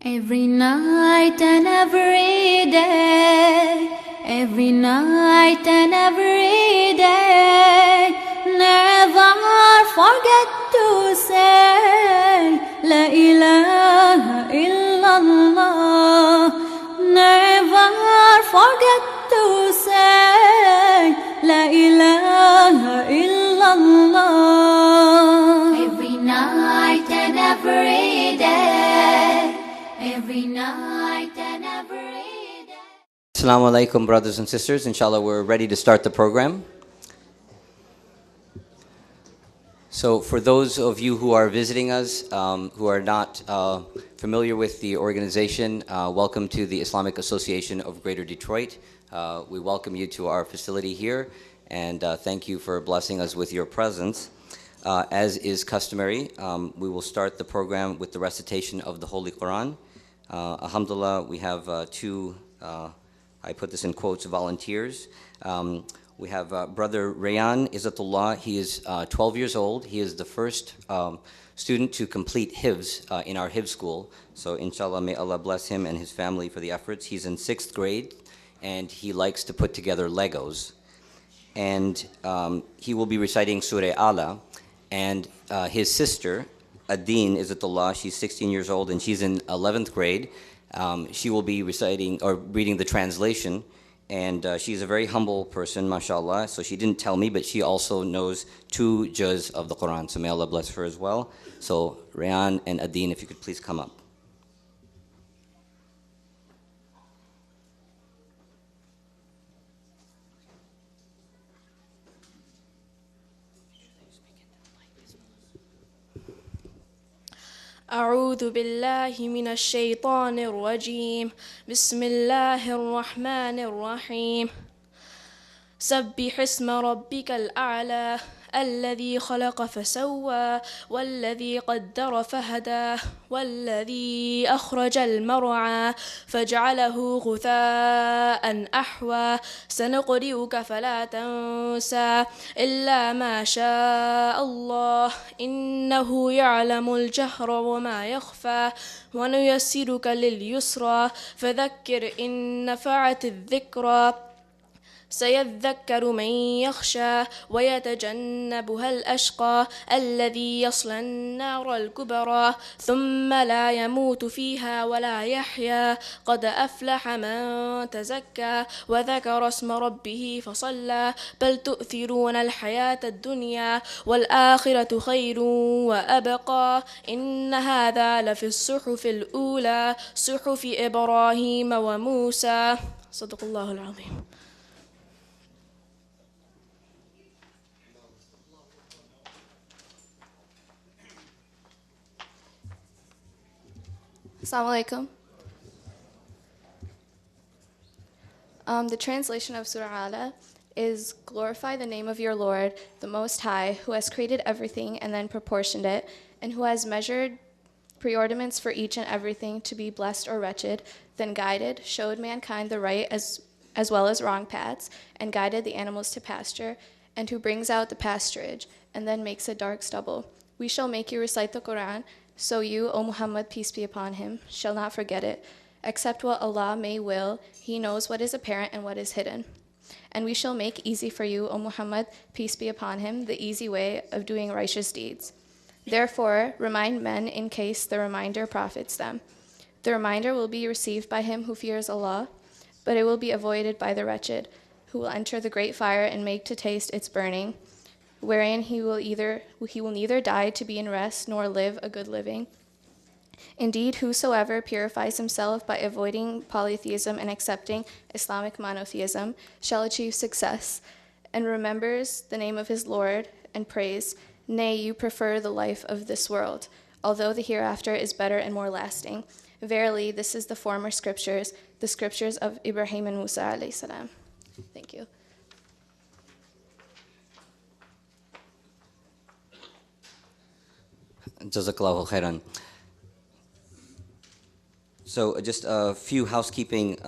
Every night and every day, every night and every day, never forget to say La ilaha illallah. Never forget to say La ilaha illallah. Every night and every day, every night and every day. Assalamu alaikum, brothers and sisters. Inshallah, we're ready to start the program. So for those of you who are visiting us, who are not familiar with the organization, welcome to the Islamic Association of Greater Detroit. We welcome you to our facility here, and thank you for blessing us with your presence. As is customary, we will start the program with the recitation of the Holy Quran. Alhamdulillah, we have two, I put this in quotes, volunteers. We have Brother Rayan Izzatullah. He is 12 years old. He is the first student to complete Hifz in our Hifz school. So inshallah, may Allah bless him and his family for the efforts. He's in 6th grade, and he likes to put together Legos. And he will be reciting Surah Ala. And his sister, Adeen Izzatullah, she's 16 years old, and she's in 11th grade. She will be reciting or reading the translation. And she's a very humble person, mashallah. So she didn't tell me, but she also knows 2 juz of the Quran. So may Allah bless her as well. So Rayan and Adeen, if you could please come up. أعوذ بالله من الشيطان الرجيم بسم الله الرحمن الرحيم سبح اسم ربك الأعلى الذي خلق فسوى والذي قدر فهدى والذي أخرج المرعى فجعله غثاء أحوى سنقرئك فلا تنسى إلا ما شاء الله إنه يعلم الجهر وما يخفى ونيسرك لليسرى فذكر إن نفعت الذكرى سيذكر من يخشى ويتجنبها الأشقى الذي يصلى النار الكبرى ثم لا يموت فيها ولا يحيا قد أفلح من تزكى وذكر اسم ربه فصلى بل تؤثرون الحياة الدنيا والآخرة خير وأبقى إن هذا لفي الصحف الأولى صحف إبراهيم وموسى صدق الله العظيم. Assalamu alaikum. The translation of Surah Ala is, glorify the name of your Lord, the Most High, who has created everything and then proportioned it, and who has measured preordainments for each and everything to be blessed or wretched, then guided, showed mankind the right as well as wrong paths, and guided the animals to pasture, and who brings out the pasturage, and then makes a dark stubble. We shall make you recite the Quran, so you, O Muhammad, peace be upon him, shall not forget it, except what Allah may will. He knows what is apparent and what is hidden. And we shall make easy for you, O Muhammad, peace be upon him, the easy way of doing righteous deeds. Therefore, remind men in case the reminder profits them. The reminder will be received by him who fears Allah, but it will be avoided by the wretched, who will enter the great fire and make to taste its burning, wherein he will neither die to be in rest nor live a good living. Indeed, whosoever purifies himself by avoiding polytheism and accepting Islamic monotheism shall achieve success, and remembers the name of his Lord and prays, nay, you prefer the life of this world, although the hereafter is better and more lasting. Verily, this is the former scriptures, the scriptures of Ibrahim and Musa alayhi salam. Thank you. Jazakallahu khairan. So just a few housekeeping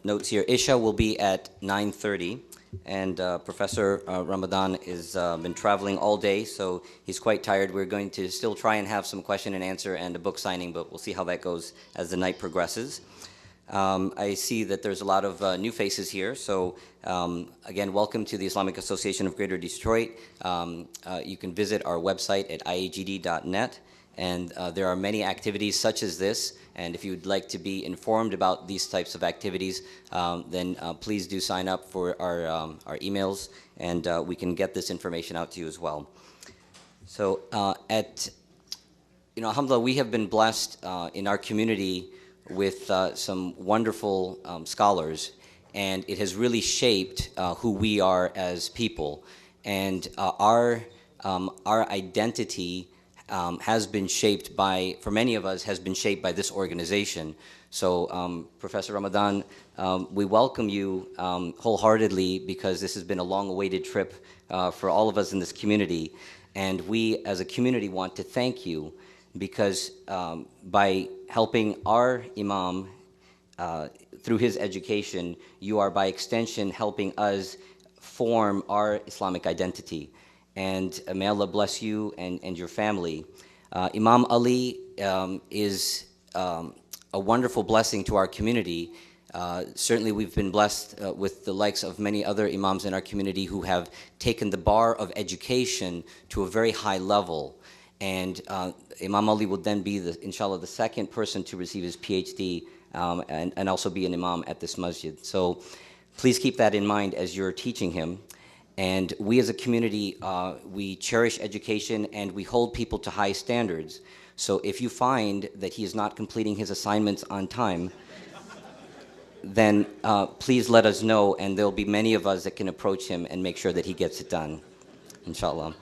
notes here. Isha will be at 9:30, And Professor Ramadan has been traveling all day, so he's quite tired. We're going to still try and have some question and answer and a book signing, but we'll see how that goes as the night progresses. I see that there's a lot of new faces here, so again, welcome to the Islamic Association of Greater Detroit. You can visit our website at iagd.net, and there are many activities such as this, and if you'd like to be informed about these types of activities, then please do sign up for our emails, and we can get this information out to you as well. So alhamdulillah, we have been blessed in our community with some wonderful scholars, and it has really shaped who we are as people. And our identity has been shaped by, for many of us, has been shaped by this organization. So Professor Ramadan, we welcome you wholeheartedly, because this has been a long-awaited trip for all of us in this community. And we as a community want to thank you, because by helping our Imam through his education, you are by extension helping us form our Islamic identity. And may Allah bless you and your family. Imam Ali is a wonderful blessing to our community. Certainly we've been blessed with the likes of many other Imams in our community who have taken the bar of education to a very high level. And Imam Ali will then be, inshallah, the second person to receive his PhD and also be an Imam at this masjid. So please keep that in mind as you're teaching him. And we as a community, we cherish education and we hold people to high standards. So if you find that he is not completing his assignments on time, then please let us know, and there'll be many of us that can approach him and make sure that he gets it done, inshallah.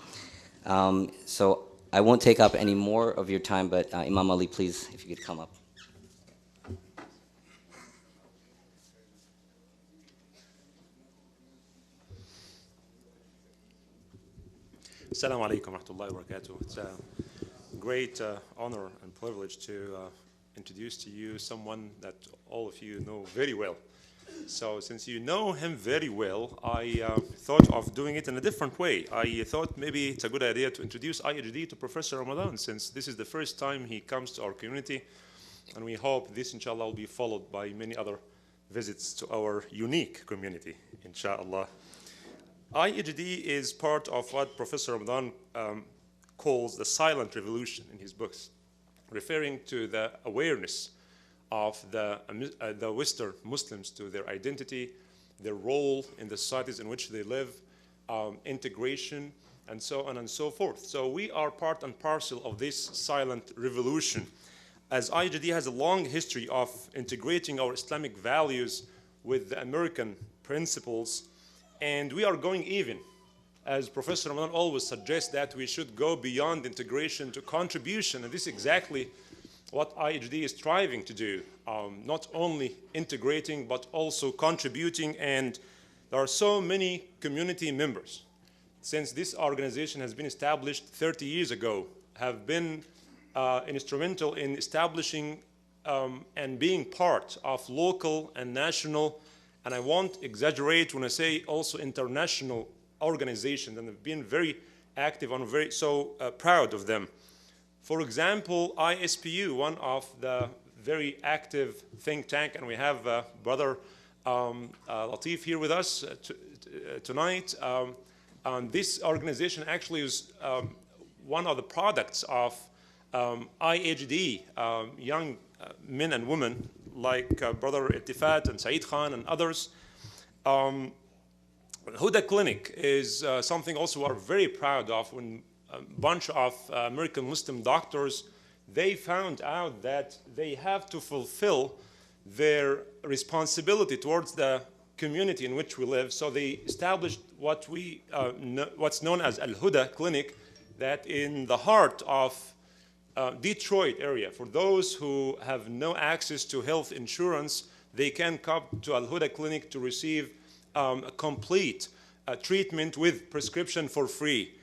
So I won't take up any more of your time, but Imam Ali, please, if you could come up. Assalamu alaikum wa rahmatullahi wa barakatuh. It's a great honor and privilege to introduce to you someone that all of you know very well. So since you know him very well, I thought of doing it in a different way. I thought maybe it's a good idea to introduce IAGD to Professor Ramadan, since this is the first time he comes to our community, and we hope this, inshallah, will be followed by many other visits to our unique community, inshallah. IAGD is part of what Professor Ramadan calls the silent revolution in his books, referring to the awareness of the Western Muslims to their identity, their role in the societies in which they live, integration, and so on and so forth. So we are part and parcel of this silent revolution, as IAGD has a long history of integrating our Islamic values with the American principles. And we are going even, as Professor Ramadan always suggests, that we should go beyond integration to contribution. And this is exactly what IAGD is striving to do, not only integrating, but also contributing. And there are so many community members, since this organization has been established 30 years ago, have been instrumental in establishing and being part of local and national, and I won't exaggerate when I say also international organizations, and have been very active and very proud of them. For example, ISPU, one of the very active think tank, and we have Brother Latif here with us tonight. This organization actually is one of the products of IAGD, young men and women like Brother Ittifat and Saeed Khan and others. Huda Clinic is something also we are very proud of. When a bunch of American Muslim doctors, they found out that they have to fulfill their responsibility towards the community in which we live. So they established what's known as Al-Huda Clinic, that in the heart of Detroit area, for those who have no access to health insurance, they can come to Al-Huda Clinic to receive a complete treatment with prescription for free.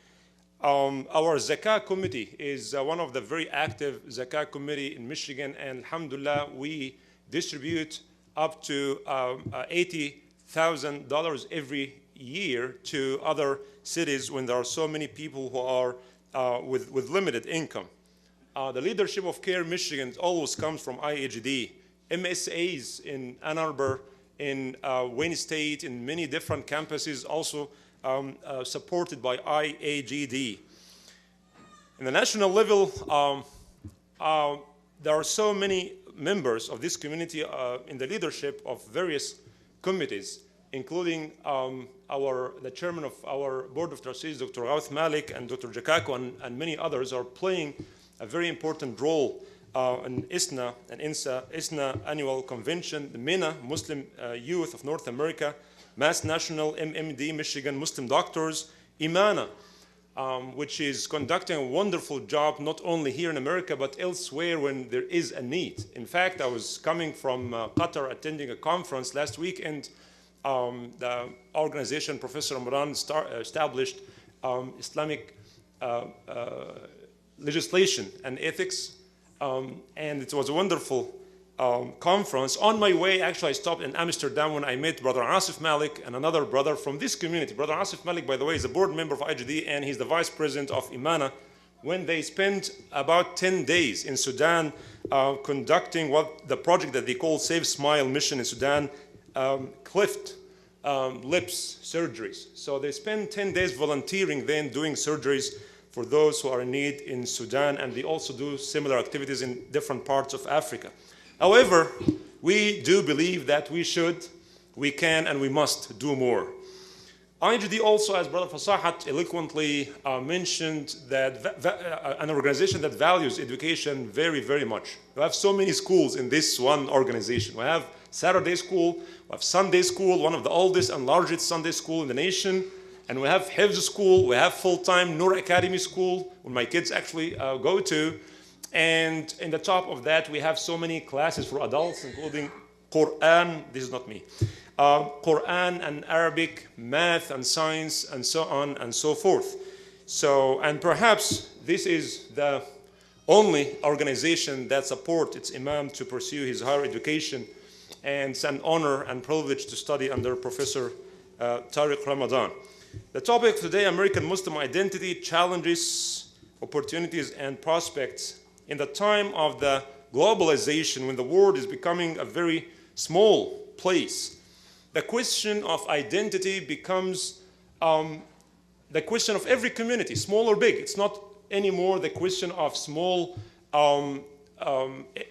Our Zakah committee is one of the very active Zakah committee in Michigan, and alhamdulillah, we distribute up to $80,000 every year to other cities when there are so many people who are with limited income. The leadership of CARE Michigan always comes from IAGD. MSAs in Ann Arbor, in Wayne State, in many different campuses, also supported by IAGD. In the national level, there are so many members of this community in the leadership of various committees, including the chairman of our board of trustees, Dr. Ghawth Malik, and Dr. Jakako, and many others are playing a very important role in ISNA and ISNA annual convention, the MENA, Muslim Youth of North America, Mass National, MMD, Michigan Muslim Doctors, IMANA, which is conducting a wonderful job not only here in America but elsewhere when there is a need. In fact, I was coming from Qatar attending a conference last week, and the organization Professor Ramadan established Islamic legislation and ethics, and it was a wonderful conference. On my way, actually, I stopped in Amsterdam when I met Brother Asif Malik and another brother from this community. Brother Asif Malik, by the way, is a board member of IAGD, and he's the vice president of IMANA. When they spent about 10 days in Sudan conducting the project that they call Save Smile Mission in Sudan, cleft lips surgeries. So they spend 10 days volunteering, then doing surgeries for those who are in need in Sudan, and they also do similar activities in different parts of Africa. However, we do believe that we can, and we must do more. IAGD also, as Brother Fasahat eloquently mentioned, that an organization that values education very, very much. We have so many schools in this one organization. We have Saturday school, we have Sunday school, one of the oldest and largest Sunday school in the nation, and we have Hifz school, we have full-time Noor Academy school, where my kids actually go to. And in the top of that, we have so many classes for adults, including Quran, this is not me, Quran and Arabic, math and science, and so on and so forth. So, and perhaps this is the only organization that supports its imam to pursue his higher education, and it's an honor and privilege to study under Professor Tariq Ramadan. The topic today, American Muslim identity, challenges, opportunities, and prospects in the time of the globalization, when the world is becoming a very small place. The question of identity becomes the question of every community, small or big. It's not anymore the question of small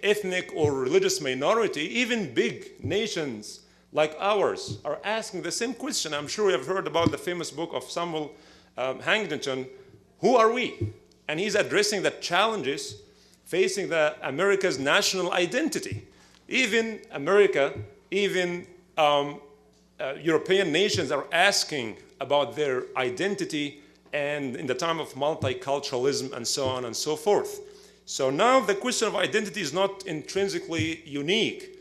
ethnic or religious minority. Even big nations like ours are asking the same question. I'm sure you have heard about the famous book of Samuel Huntington, Who Are We? And he's addressing the challenges facing America's national identity. Even America, even European nations are asking about their identity, and in the time of multiculturalism and so on and so forth. So now the question of identity is not intrinsically unique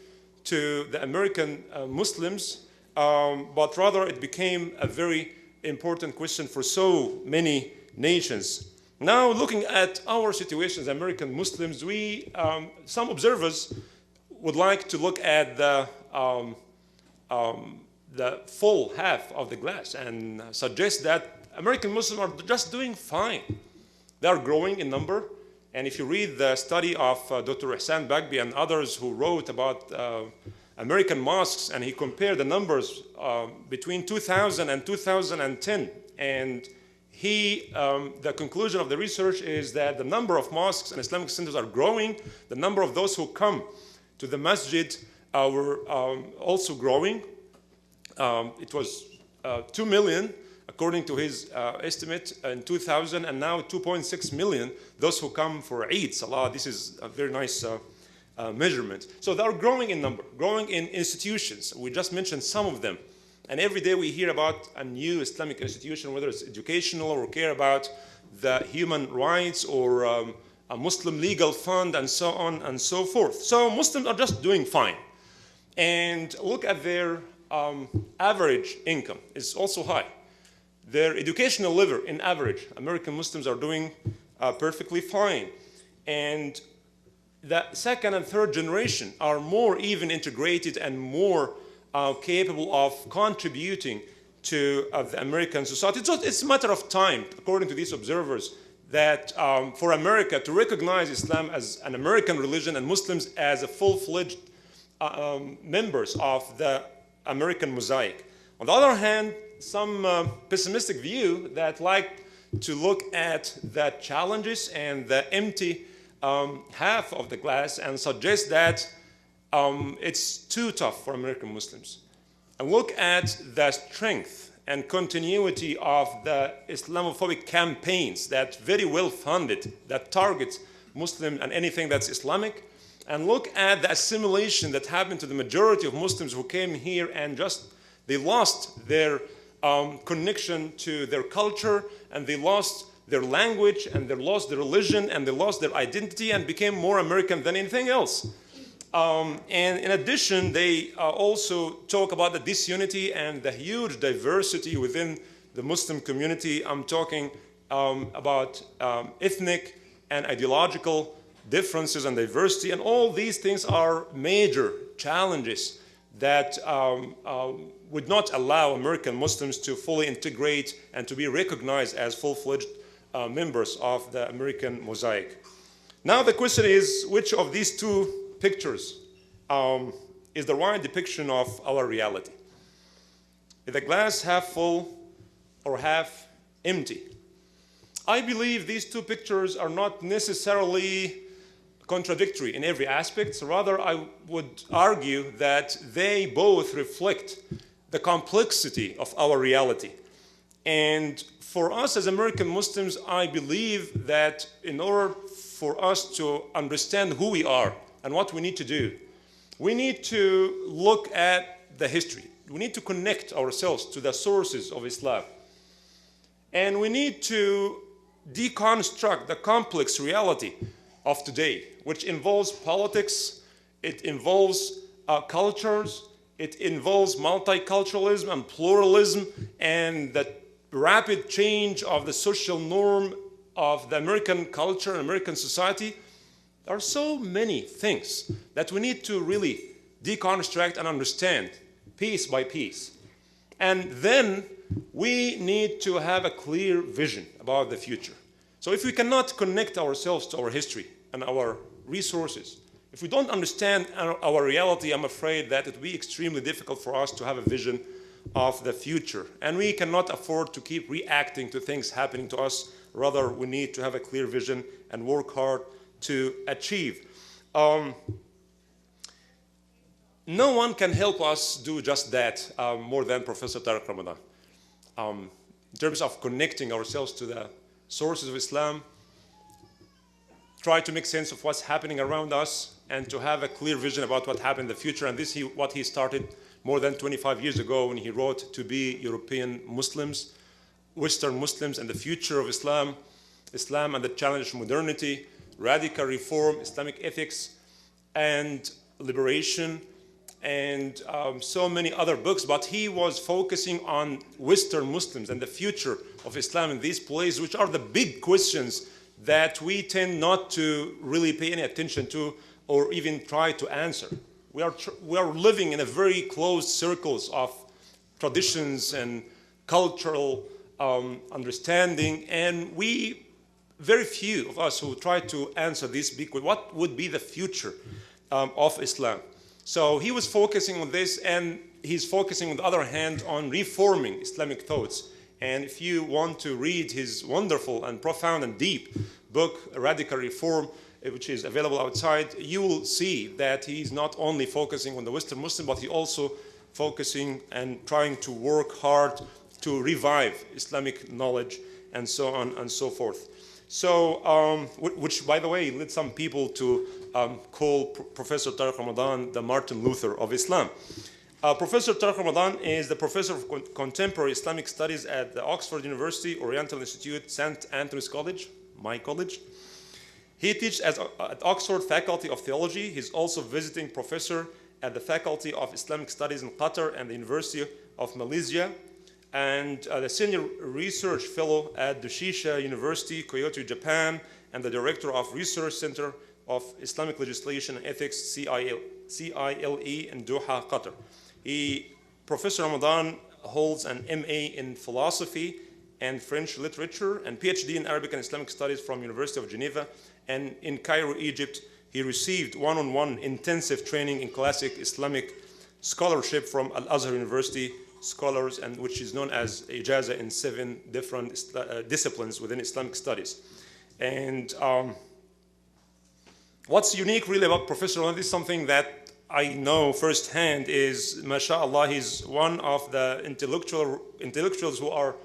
to the American Muslims, but rather it became a very important question for so many nations. Now, looking at our situation as American Muslims, some observers would like to look at the full half of the glass and suggest that American Muslims are just doing fine. They are growing in number. And if you read the study of Dr. Ihsan Bagbi and others who wrote about American mosques, and he compared the numbers between 2000 and 2010, and the conclusion of the research is that the number of mosques and Islamic centers are growing. The number of those who come to the masjid were also growing. It was 2 million, according to his estimate, in 2000, and now 2.6 million, those who come for Eid, Salah. This is a very nice measurement. So they are growing in number, growing in institutions. We just mentioned some of them. And every day we hear about a new Islamic institution, whether it's educational or care about the human rights or a Muslim legal fund and so on and so forth. So Muslims are just doing fine. And look at their average income. It's also high. Their educational level in average, American Muslims are doing perfectly fine. And the second and third generation are more even integrated and more capable of contributing to the American society. It's a matter of time, according to these observers, that for America to recognize Islam as an American religion and Muslims as a full-fledged members of the American mosaic. On the other hand, some pessimistic view that like to look at the challenges and the empty half of the glass and suggest that it's too tough for American Muslims. And look at the strength and continuity of the Islamophobic campaigns that very well funded, that target Muslims and anything that's Islamic. And look at the assimilation that happened to the majority of Muslims who came here and just, they lost their connection to their culture, and they lost their language, and they lost their religion, and they lost their identity and became more American than anything else. And in addition, they also talk about the disunity and the huge diversity within the Muslim community. I'm talking about ethnic and ideological differences and diversity, and all these things are major challenges that would not allow American Muslims to fully integrate and to be recognized as full-fledged members of the American mosaic. Now the question is, which of these two pictures is the right depiction of our reality? Is the glass half full or half empty? I believe these two pictures are not necessarily contradictory in every aspect. Rather, I would argue that they both reflect the complexity of our reality. And for us as American Muslims, I believe that in order for us to understand who we are and what we need to do, we need to look at the history. We need to connect ourselves to the sources of Islam. And we need to deconstruct the complex reality of today, which involves politics, it involves cultures, it involves multiculturalism and pluralism, and the rapid change of the social norm of the American culture and American society. There are so many things that we need to really deconstruct and understand piece by piece. And then we need to have a clear vision about the future. So if we cannot connect ourselves to our history and our resources, if we don't understand our reality, I'm afraid that it will be extremely difficult for us to have a vision of the future. And we cannot afford to keep reacting to things happening to us. Rather, we need to have a clear vision and work hard to achieve. No one can help us do just that more than Professor Tariq Ramadan. In terms of connecting ourselves to the sources of Islam, try to make sense of what's happening around us, and to have a clear vision about what happened in the future. And this is what he started more than 25 years ago when he wrote To Be European Muslims, Western Muslims and the Future of Islam, Islam and the Challenge of Modernity, Radical Reform, Islamic Ethics and Liberation, and so many other books. But he was focusing on Western Muslims and the future of Islam in these places, which are the big questions that we tend not to really pay any attention to or even try to answer. We are living in a very closed circles of traditions and cultural understanding, and very few of us who try to answer this big question, what would be the future of Islam? So he was focusing on this, and he's focusing on the other hand on reforming Islamic thoughts. And if you want to read his wonderful and profound and deep book, Radical Reform, which is available outside, you will see that he's not only focusing on the Western Muslim, but he also focusing and trying to work hard to revive Islamic knowledge and so on and so forth. So, which by the way, led some people to call Professor Tariq Ramadan the Martin Luther of Islam. Professor Tariq Ramadan is the Professor of Contemporary Islamic Studies at the Oxford University Oriental Institute, St. Anthony's College, my college. He teaches at Oxford Faculty of Theology. He's also visiting professor at the Faculty of Islamic Studies in Qatar and the University of Malaysia, and the Senior Research Fellow at Doshisha University, Kyoto, Japan, and the Director of Research Center of Islamic Legislation and Ethics, CILE, in Doha, Qatar. Professor Ramadan holds an MA in philosophy and French literature and PhD in Arabic and Islamic studies from University of Geneva. And in Cairo, Egypt, he received one-on-one intensive training in classic Islamic scholarship from Al-Azhar University scholars, and which is known as Ijaza in 7 different disciplines within Islamic studies. And what's unique really about Professor Ramadan is something that I know firsthand is, mashallah, he's one of the intellectuals who are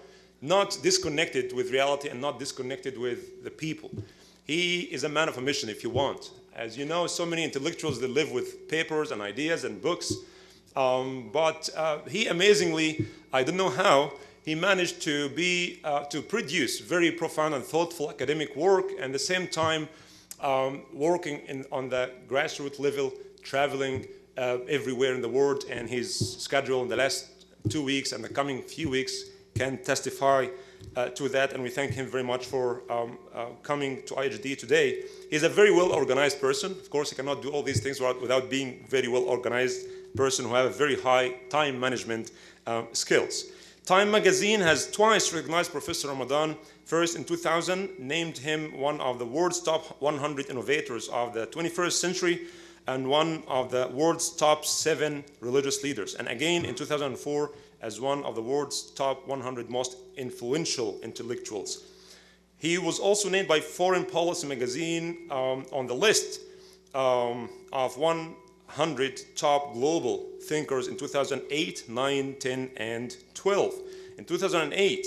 not disconnected with reality and not disconnected with the people. He is a man of a mission, if you want. As you know, so many intellectuals that live with papers and ideas and books, but he amazingly, I don't know how, he managed to produce very profound and thoughtful academic work, and at the same time working on the grassroots level, traveling everywhere in the world, and his schedule in the last 2 weeks and the coming few weeks can testify to that, and we thank him very much for coming to IAGD today. He's a very well-organized person. Of course, he cannot do all these things without being very well-organized person who have a very high time management skills. Time magazine has twice recognized Professor Ramadan. First, in 2000, named him one of the world's top 100 innovators of the 21st century and one of the world's top 7 religious leaders. And again, in 2004, as one of the world's top 100 most influential intellectuals. He was also named by Foreign Policy magazine on the list of 100 top global thinkers in 2008, 9, 10, and 12. In 2008,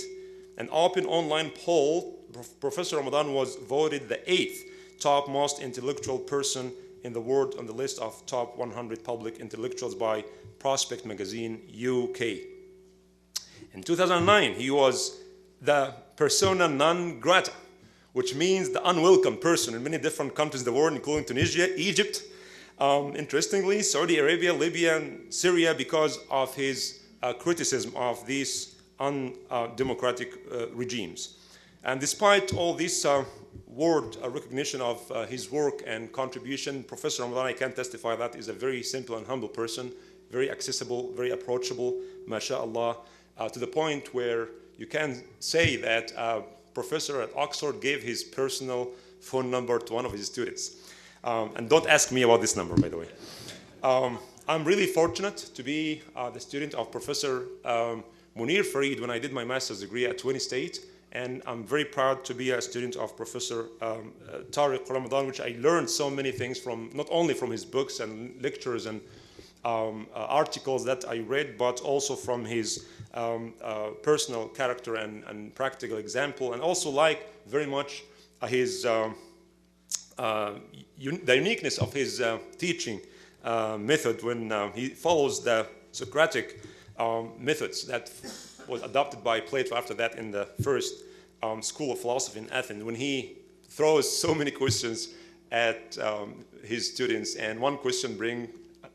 an open online poll, Professor Ramadan was voted the 8th top most intellectual person in the world on the list of top 100 public intellectuals by Prospect magazine UK. In 2009, he was the persona non grata, which means the unwelcome person in many different countries in the world, including Tunisia, Egypt, interestingly, Saudi Arabia, Libya, and Syria, because of his criticism of these undemocratic regimes. And despite all this world recognition of his work and contribution, Professor Ramadan, I can testify that is a very simple and humble person, very accessible, very approachable, mashallah, to the point where you can say that a professor at Oxford gave his personal phone number to one of his students. And don't ask me about this number, by the way. I'm really fortunate to be the student of Professor Munir Farid when I did my master's degree at Twenty State, and I'm very proud to be a student of Professor Tariq Ramadan, which I learned so many things from, not only from his books and lectures and articles that I read, but also from his personal character and practical example, and also like very much his the uniqueness of his teaching method when he follows the Socratic methods that was adopted by Plato after that in the first school of philosophy in Athens, when he throws so many questions at his students, and one question brings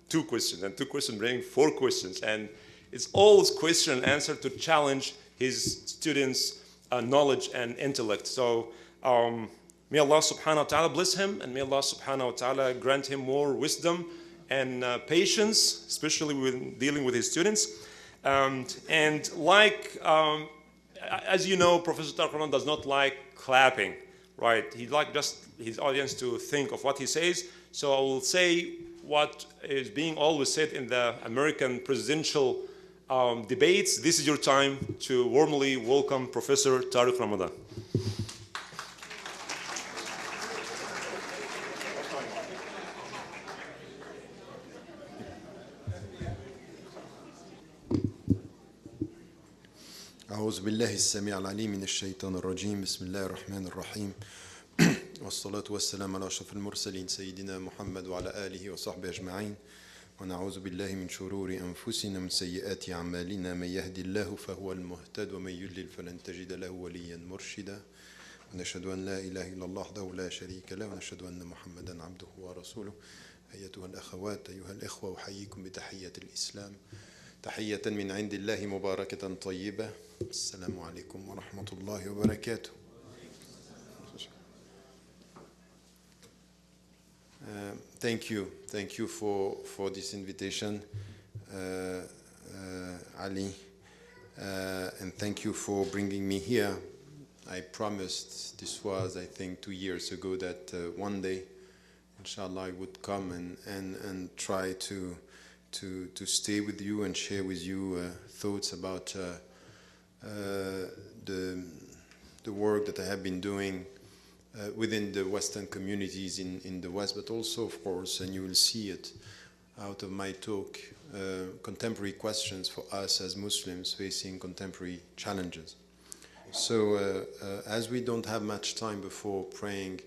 2 questions, and 2 questions bring 4 questions, and it's always question and answer to challenge his students' knowledge and intellect. So may Allah subhanahu wa ta'ala bless him, and may Allah subhanahu wa ta'ala grant him more wisdom and patience, especially when dealing with his students. And like, as you know, Professor Tariq Ramadan does not like clapping, right? He'd like just his audience to think of what he says. So I will say what is being always said in the American presidential debates. This is your time to warmly welcome Professor Tariq Ramadan. أعوذ بالله السميع العليم من الشيطان الرجيم بسم الله الرحمن الرحيم والصلاة والسلام على أشرف المرسلين سيدنا محمد وعلى آله وصحبه أجمعين ونعوذ بالله من شرور أنفسنا من سيئات أعمالنا من يهدي الله فهو المهتد ومن يضلل فلن تجد له وليا مرشدا ونشهد أن لا إله إلا الله وحده لا شريك له ونشهد أن محمدا عبده ورسوله أيتها الأخوات أيها الإخوة أحييكم بتحية الإسلام تحية من عند الله مباركة طيبة السلام عليكم ورحمة الله وبركاته. Thank you for this invitation, Ali. and thank you for bringing me here. I promised, this was I think 2 years ago, that one day, inshallah, I would come and try to stay with you and share with you thoughts about the work that I have been doing within the Western communities in the West, but also, of course, and you will see it out of my talk, contemporary questions for us as Muslims facing contemporary challenges. So as we don't have much time before praying,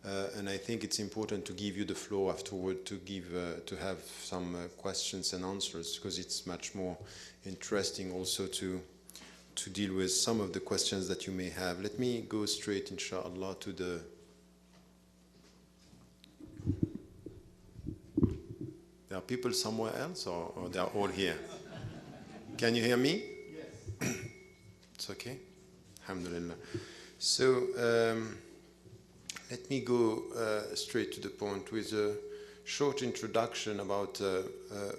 and I think it's important to give you the floor afterward to have some questions and answers, because it's much more interesting also to deal with some of the questions that you may have. Let me go straight, inshallah, to the... There are people somewhere else, or they are all here? Can you hear me? Yes. It's okay? Alhamdulillah. So let me go straight to the point with a short introduction about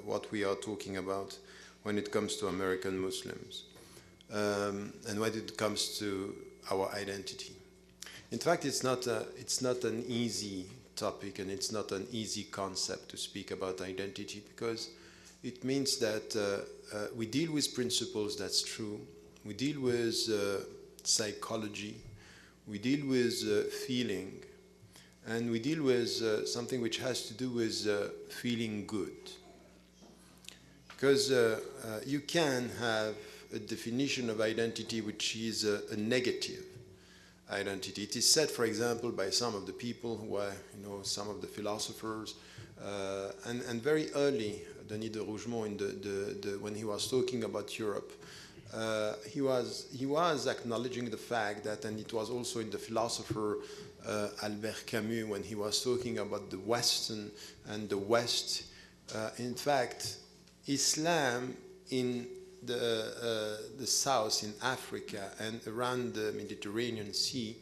what we are talking about when it comes to American Muslims. And when it comes to our identity. In fact, it's not an easy topic, and it's not an easy concept to speak about identity, because it means that we deal with principles, that's true. We deal with psychology, we deal with feeling, and we deal with something which has to do with feeling good. Because you can have a definition of identity which is a negative identity. It is said, for example, by some of the people who are, some of the philosophers, and very early, Denis de Rougemont, when he was talking about Europe, he was acknowledging the fact that, and it was also in the philosopher Albert Camus, when he was talking about the Western and the West. In fact, Islam in the south, in Africa and around the Mediterranean Sea,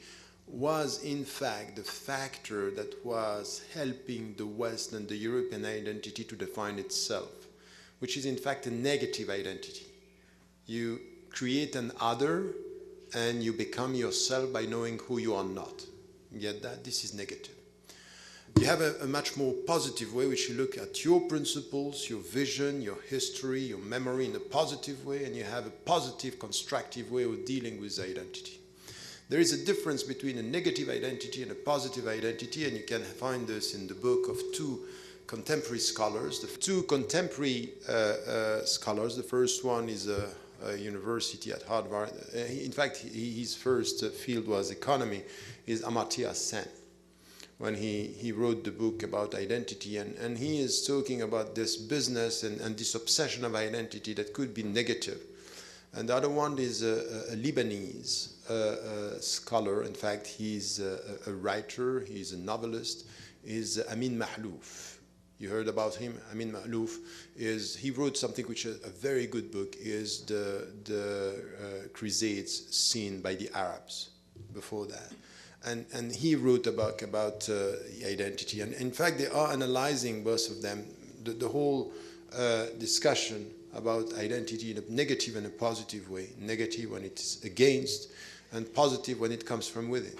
was in fact the factor that was helping the West and the European identity to define itself, which is in fact a negative identity. You create an other and you become yourself by knowing who you are not. You get that? This is negative. You have a much more positive way, which you look at your principles, your vision, your history, your memory in a positive way, and you have a positive, constructive way of dealing with identity. There is a difference between a negative identity and a positive identity, and you can find this in the book of two contemporary scholars. The two contemporary scholars, the first one is a university at Harvard. In fact, his first field was economy, is Amartya Sen, when he wrote the book about identity, and he is talking about this business and this obsession of identity that could be negative. And the other one is a Lebanese scholar. In fact, he's a writer, he's a novelist, is Amin Mahlouf. You heard about him? Amin Mahlouf he wrote something which is a very good book, is the Crusades seen by the Arabs before that. And he wrote about identity. And in fact, they are analyzing, both of them, the whole discussion about identity in a negative and a positive way. Negative when it's against, and positive when it comes from within.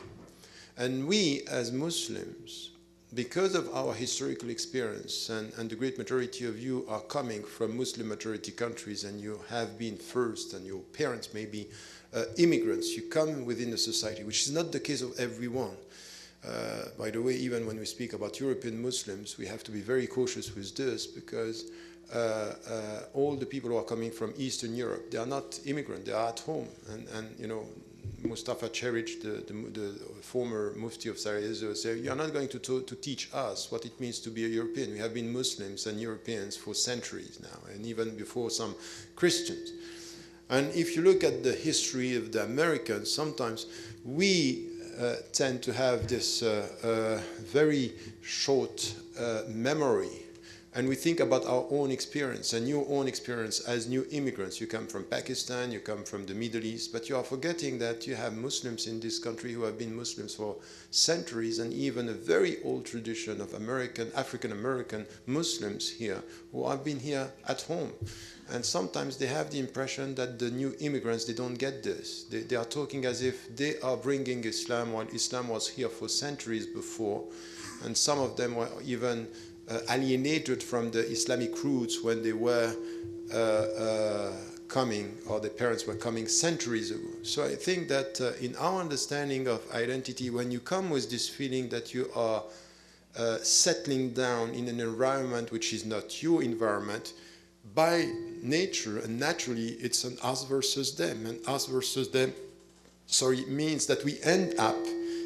And we, as Muslims, because of our historical experience, and the great majority of you are coming from Muslim majority countries, and you have been first, and your parents may be immigrants, you come within a society, which is not the case of everyone. By the way, even when we speak about European Muslims, we have to be very cautious with this, because all the people who are coming from Eastern Europe, they are not immigrants, they are at home. And Mustafa Cheric, the former Mufti of Sarajevo, said, "You are not going to teach us what it means to be a European. We have been Muslims and Europeans for centuries now, and even before some Christians." And if you look at the history of the Americans, sometimes we tend to have this very short memory And we think about our own experience and your own experience as new immigrants. You come from Pakistan, you come from the Middle East, but you are forgetting that you have Muslims in this country who have been Muslims for centuries, and even a very old tradition of African-American Muslims here who have been here at home. And sometimes they have the impression that the new immigrants, they don't get this. They are talking as if they are bringing Islam while Islam was here for centuries before. And some of them were even alienated from the Islamic roots when they were coming, or their parents were coming centuries ago. So I think that in our understanding of identity, when you come with this feeling that you are settling down in an environment which is not your environment, by nature and naturally it's an us versus them, and us versus them, means that we end up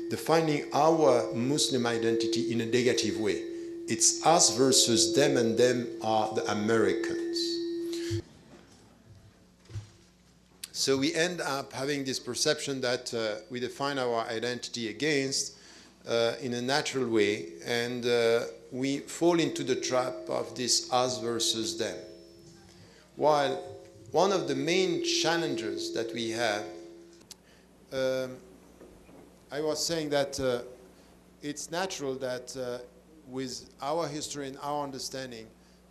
defining our Muslim identity in a negative way. It's us versus them, and them are the Americans. So we end up having this perception that we define our identity against in a natural way, and we fall into the trap of this us versus them. While one of the main challenges that we have, I was saying that it's natural that with our history and our understanding,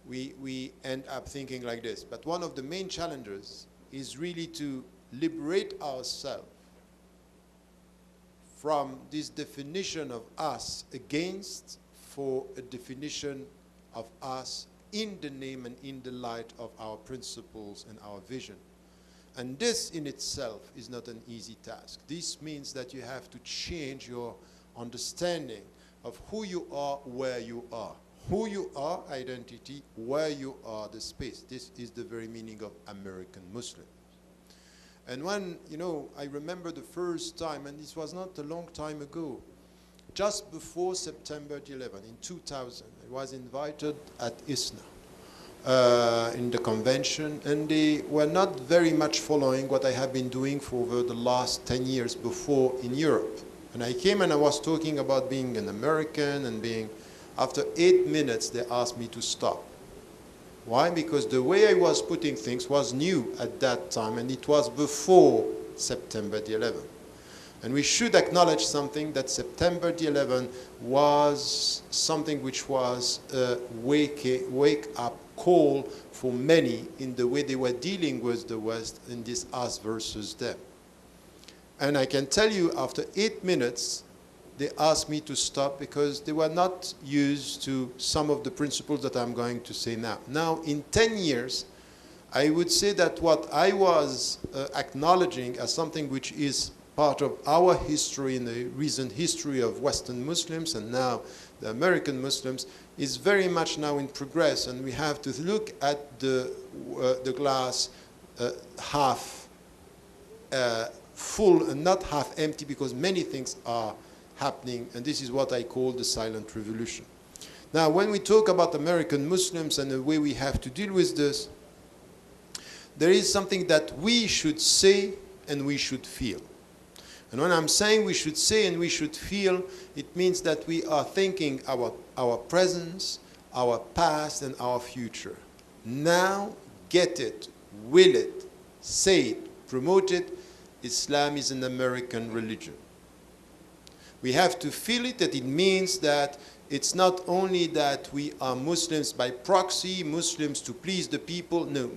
we end up thinking like this. But one of the main challenges is really to liberate ourselves from this definition of us against for a definition of us in the name and in the light of our principles and our vision. And this in itself is not an easy task. This means that you have to change your understanding of who you are, where you are. Who you are, identity, where you are, the space. This is the very meaning of American Muslim. And when, I remember the first time, and this was not a long time ago, just before September 11, in 2000, I was invited at ISNA in the convention, and they were not very much following what I have been doing for over the last 10 years before in Europe. And I came and I was talking about being an American and being, after 8 minutes, they asked me to stop. Why? Because the way I was putting things was new at that time, and it was before September the 11th. And we should acknowledge something, that September the 11th was something which was a wake-up call for many in the way they were dealing with the West in this us versus them. And I can tell you, after 8 minutes, they asked me to stop because they were not used to some of the principles that I'm going to say now. Now, in 10 years, I would say that what I was acknowledging as something which is part of our history and the recent history of Western Muslims and now the American Muslims is very much now in progress, and we have to look at the glass half full and not half empty, because many things are happening, and this is what I call the silent revolution. Now, when we talk about American Muslims and the way we have to deal with this, there is something that we should say and we should feel. And when I'm saying we should say and we should feel, it means that we are thinking about our presence, our past, and our future. Now, get it, will it, say it, promote it. Islam is an American religion. We have to feel it, that it means that it's not only that we are Muslims by proxy, Muslims to please the people. No,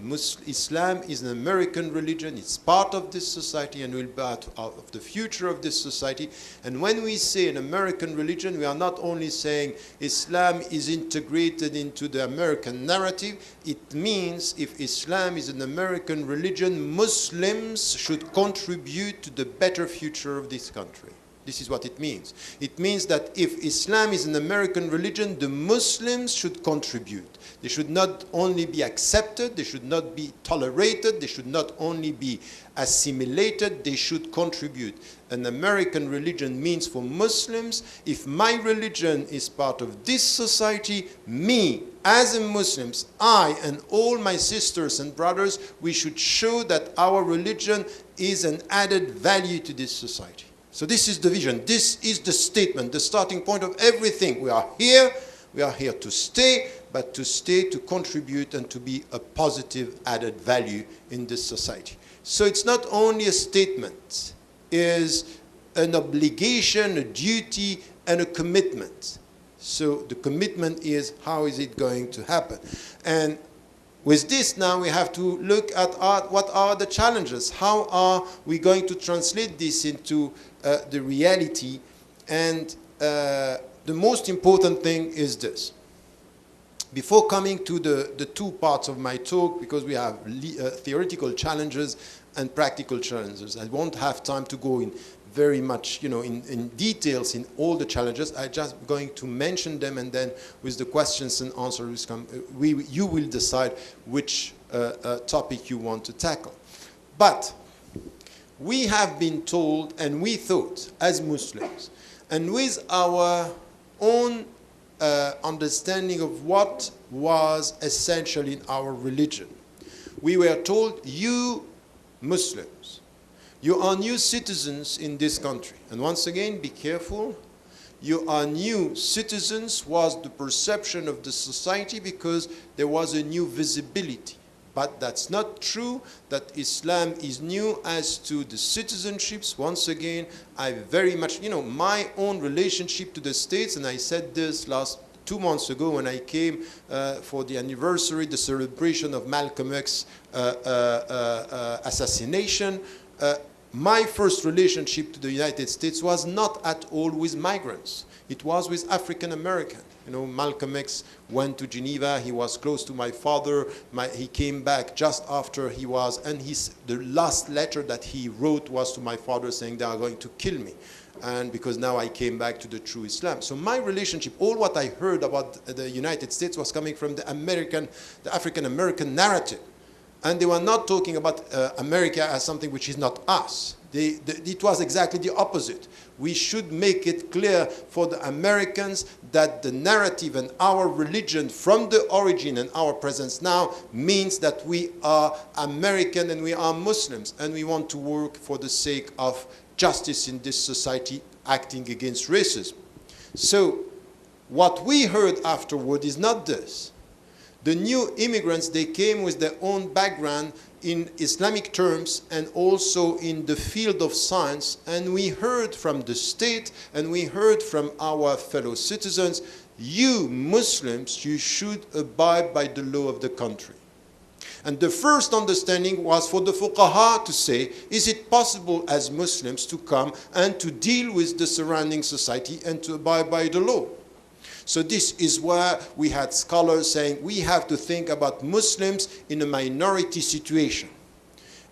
Islam is an American religion. It's part of this society and will be part of the future of this society. And when we say an American religion, we are not only saying Islam is integrated into the American narrative. It means if Islam is an American religion, Muslims should contribute to the better future of this country. This is what it means. It means that if Islam is an American religion, the Muslims should contribute. They should not only be accepted, they should not be tolerated, they should not only be assimilated, they should contribute. An American religion means for Muslims, if my religion is part of this society, me, as a Muslim, I and all my sisters and brothers, we should show that our religion is an added value to this society. So this is the vision, this is the statement, the starting point of everything. We are here to stay, but to stay, to contribute, and to be a positive added value in this society. So it's not only a statement, it is an obligation, a duty, and a commitment. So the commitment is, how is it going to happen? And with this now we have to look at what are the challenges. How are we going to translate this into the reality? And the most important thing is this. Before coming to the two parts of my talk, because we have theoretical challenges and practical challenges, I won't have time to go in very much, in details in all the challenges. I'm just going to mention them, and then with the questions and answers, you will decide which topic you want to tackle. But we have been told, and we thought, as Muslims, and with our own understanding of what was essential in our religion, we were told, you Muslims, you are new citizens in this country. And once again, be careful. You are new citizens was the perception of the society because there was a new visibility. But that's not true that Islam is new as to the citizenships. Once again, I very much, my own relationship to the States, and I said this 2 months ago when I came for the anniversary, the celebration of Malcolm X's assassination. My first relationship to the United States was not at all with migrants. It was with African American. Malcolm X went to Geneva. He was close to my father. He came back just after he was, and the last letter that he wrote was to my father saying they are going to kill me. And because now I came back to the true Islam. So my relationship, all what I heard about the United States was coming from the African American narrative. And they were not talking about America as something which is not us. It was exactly the opposite. We should make it clear for the Americans that the narrative and our religion from the origin and our presence now means that we are American and we are Muslims. And we want to work for the sake of justice in this society, acting against racism. So what we heard afterward is not this. The new immigrants, they came with their own background in Islamic terms and also in the field of science. And we heard from the state and we heard from our fellow citizens, you Muslims, you should abide by the law of the country. And the first understanding was for the fuqaha to say, is it possible as Muslims to come and to deal with the surrounding society and to abide by the law? So this is where we had scholars saying we have to think about Muslims in a minority situation.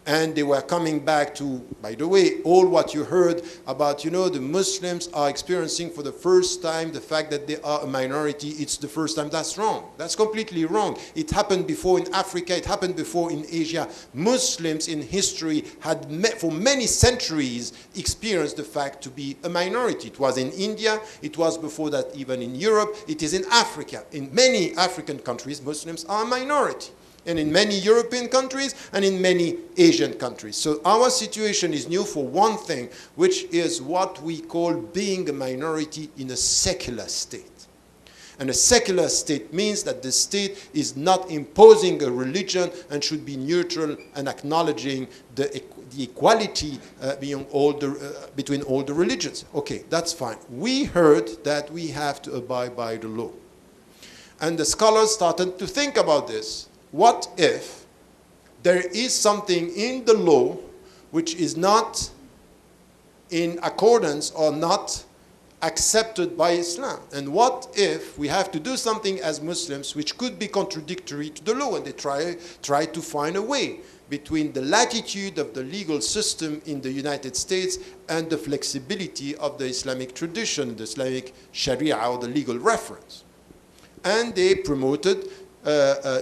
And they were coming back to, by the way, all what you heard about, the Muslims are experiencing for the first time the fact that they are a minority. It's the first time. That's wrong. That's completely wrong. It happened before in Africa. It happened before in Asia. Muslims in history had, for many centuries, experienced the fact to be a minority. It was in India. It was before that even in Europe. It is in Africa. In many African countries, Muslims are a minority. And in many European countries and in many Asian countries. So our situation is new for one thing, which is what we call being a minority in a secular state. And a secular state means that the state is not imposing a religion and should be neutral and acknowledging the equality between all the religions. Okay, that's fine. We heard that we have to abide by the law. And the scholars started to think about this. What if there is something in the law which is not in accordance or not accepted by Islam? And what if we have to do something as Muslims which could be contradictory to the law? And they try to find a way between the latitude of the legal system in the United States and the flexibility of the Islamic tradition, the Islamic Sharia or the legal reference. And they promoted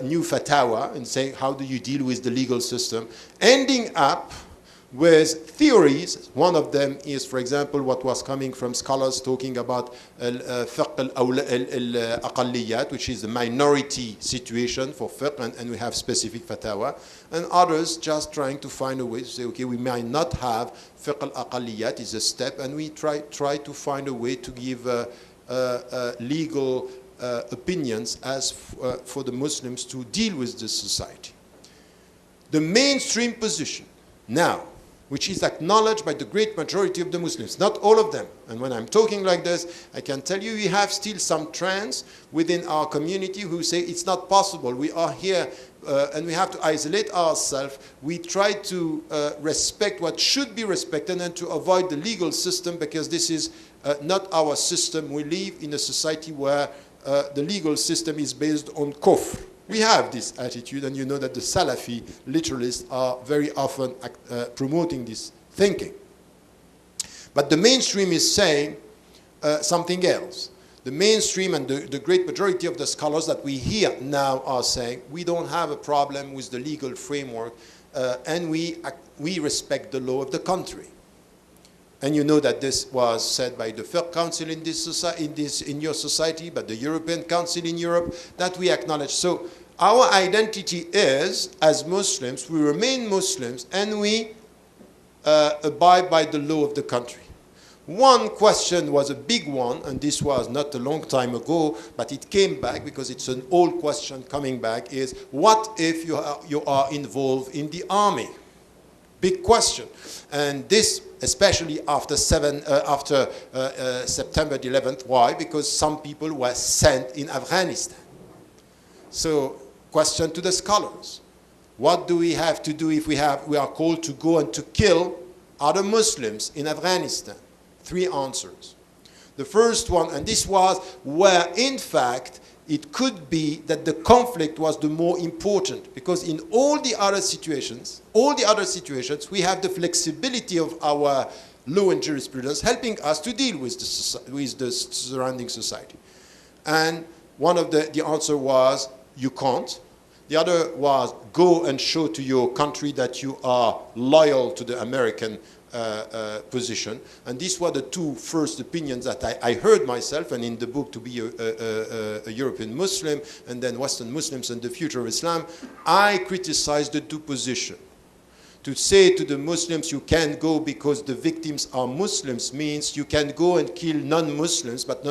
new fatwa and saying, how do you deal with the legal system? Ending up with theories. One of them is, for example, what was coming from scholars talking about fiqh al-aqalliyat, which is the minority situation for fiqh, and we have specific fatwa. And others just trying to find a way to say, okay, we might not have fiqh al-aqalliyat is a step, and we try to find a way to give legal opinions as for the Muslims to deal with this society. The mainstream position now, which is acknowledged by the great majority of the Muslims, not all of them. And when I'm talking like this, I can tell you we have still some trends within our community who say it's not possible. We are here and we have to isolate ourselves. We try to respect what should be respected and to avoid the legal system because this is not our system. We live in a society where the legal system is based on kufr. We have this attitude, and you know that the Salafi literalists are very often promoting this thinking. But the mainstream is saying something else. The mainstream and the great majority of the scholars that we hear now are saying we don't have a problem with the legal framework and we respect the law of the country. And you know that this was said by the Fiqh Council in your society, but the European Council in Europe, that we acknowledge. So our identity is, as Muslims, we remain Muslims and we abide by the law of the country. One question was a big one, and this was not a long time ago, but it came back because it's an old question coming back, is what if you are involved in the army? Big question. And this, especially after September the 11th. Why? Because some people were sent in Afghanistan. So, question to the scholars. What do we have to do if we are called to go and to kill other Muslims in Afghanistan? 3 answers. The first one, and this was where, in fact, it could be that the conflict was the more important, because in all the other situations, we have the flexibility of our law and jurisprudence helping us to deal with the surrounding society. And one of the answer was, you can't. The other was, go and show to your country that you are loyal to the American position. And these were the 2 first opinions that I heard myself, and in the book, To Be a European Muslim, and then Western Muslims and the Future of Islam, I criticized the 2 positions. To say to the Muslims, you can't go because the victims are Muslims, means you can go and kill non-Muslims, but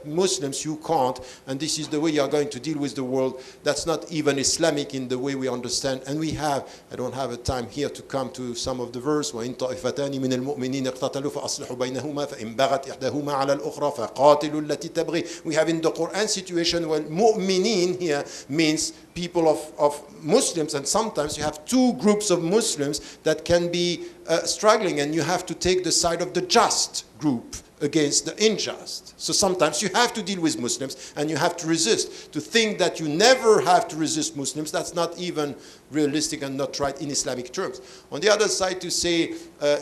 Muslims you can't, and this is the way you are going to deal with the world. That's not even Islamic in the way we understand. And we have, I don't have a time here to come to some of the verse, وَإِن طَائِفَتَانِ مِنَ الْمُؤْمِنِينَ اقْتَتَلُوا فَأَصْلِحُوا بَيْنَهُمَا فَإِن بَغَتْ إِحْدَاهُمَا عَلَى الْأُخْرَى فَقَاتِلُوا الَّتِي تَبْغِي. We have in the Quran situation where mu'minin here means people of Muslims, and sometimes you have 2 groups of Muslims that can be struggling, and you have to take the side of the just group against the unjust. So sometimes you have to deal with Muslims and you have to resist. To think that you never have to resist Muslims, that's not even realistic and not right in Islamic terms. On the other side, to say,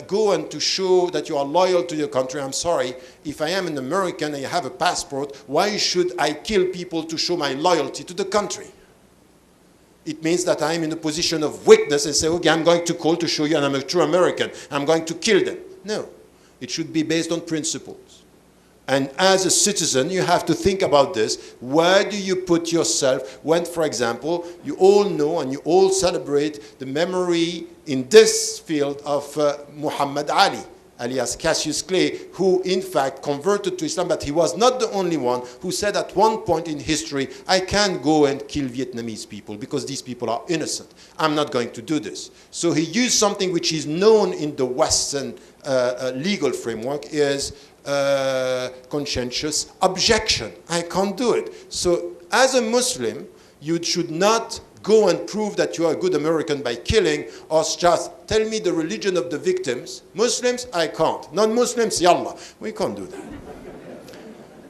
go and to show that you are loyal to your country, I'm sorry, if I am an American and I have a passport, why should I kill people to show my loyalty to the country? It means that I'm in a position of weakness and say, okay, I'm going to call to show you I'm a true American. I'm going to kill them. No. It should be based on principles. And as a citizen, you have to think about this. Where do you put yourself when, for example, you all know and you all celebrate the memory in this field of Muhammad Ali, alias Cassius Clay, who in fact converted to Islam, but he was not the only one who said at one point in history, I can't go and kill Vietnamese people because these people are innocent. I'm not going to do this. So he used something which is known in the Western legal framework is conscientious objection. I can't do it. So as a Muslim, you should not go and prove that you are a good American by killing, or just tell me the religion of the victims. Muslims, I can't. Non-Muslims, yallah. We can't do that.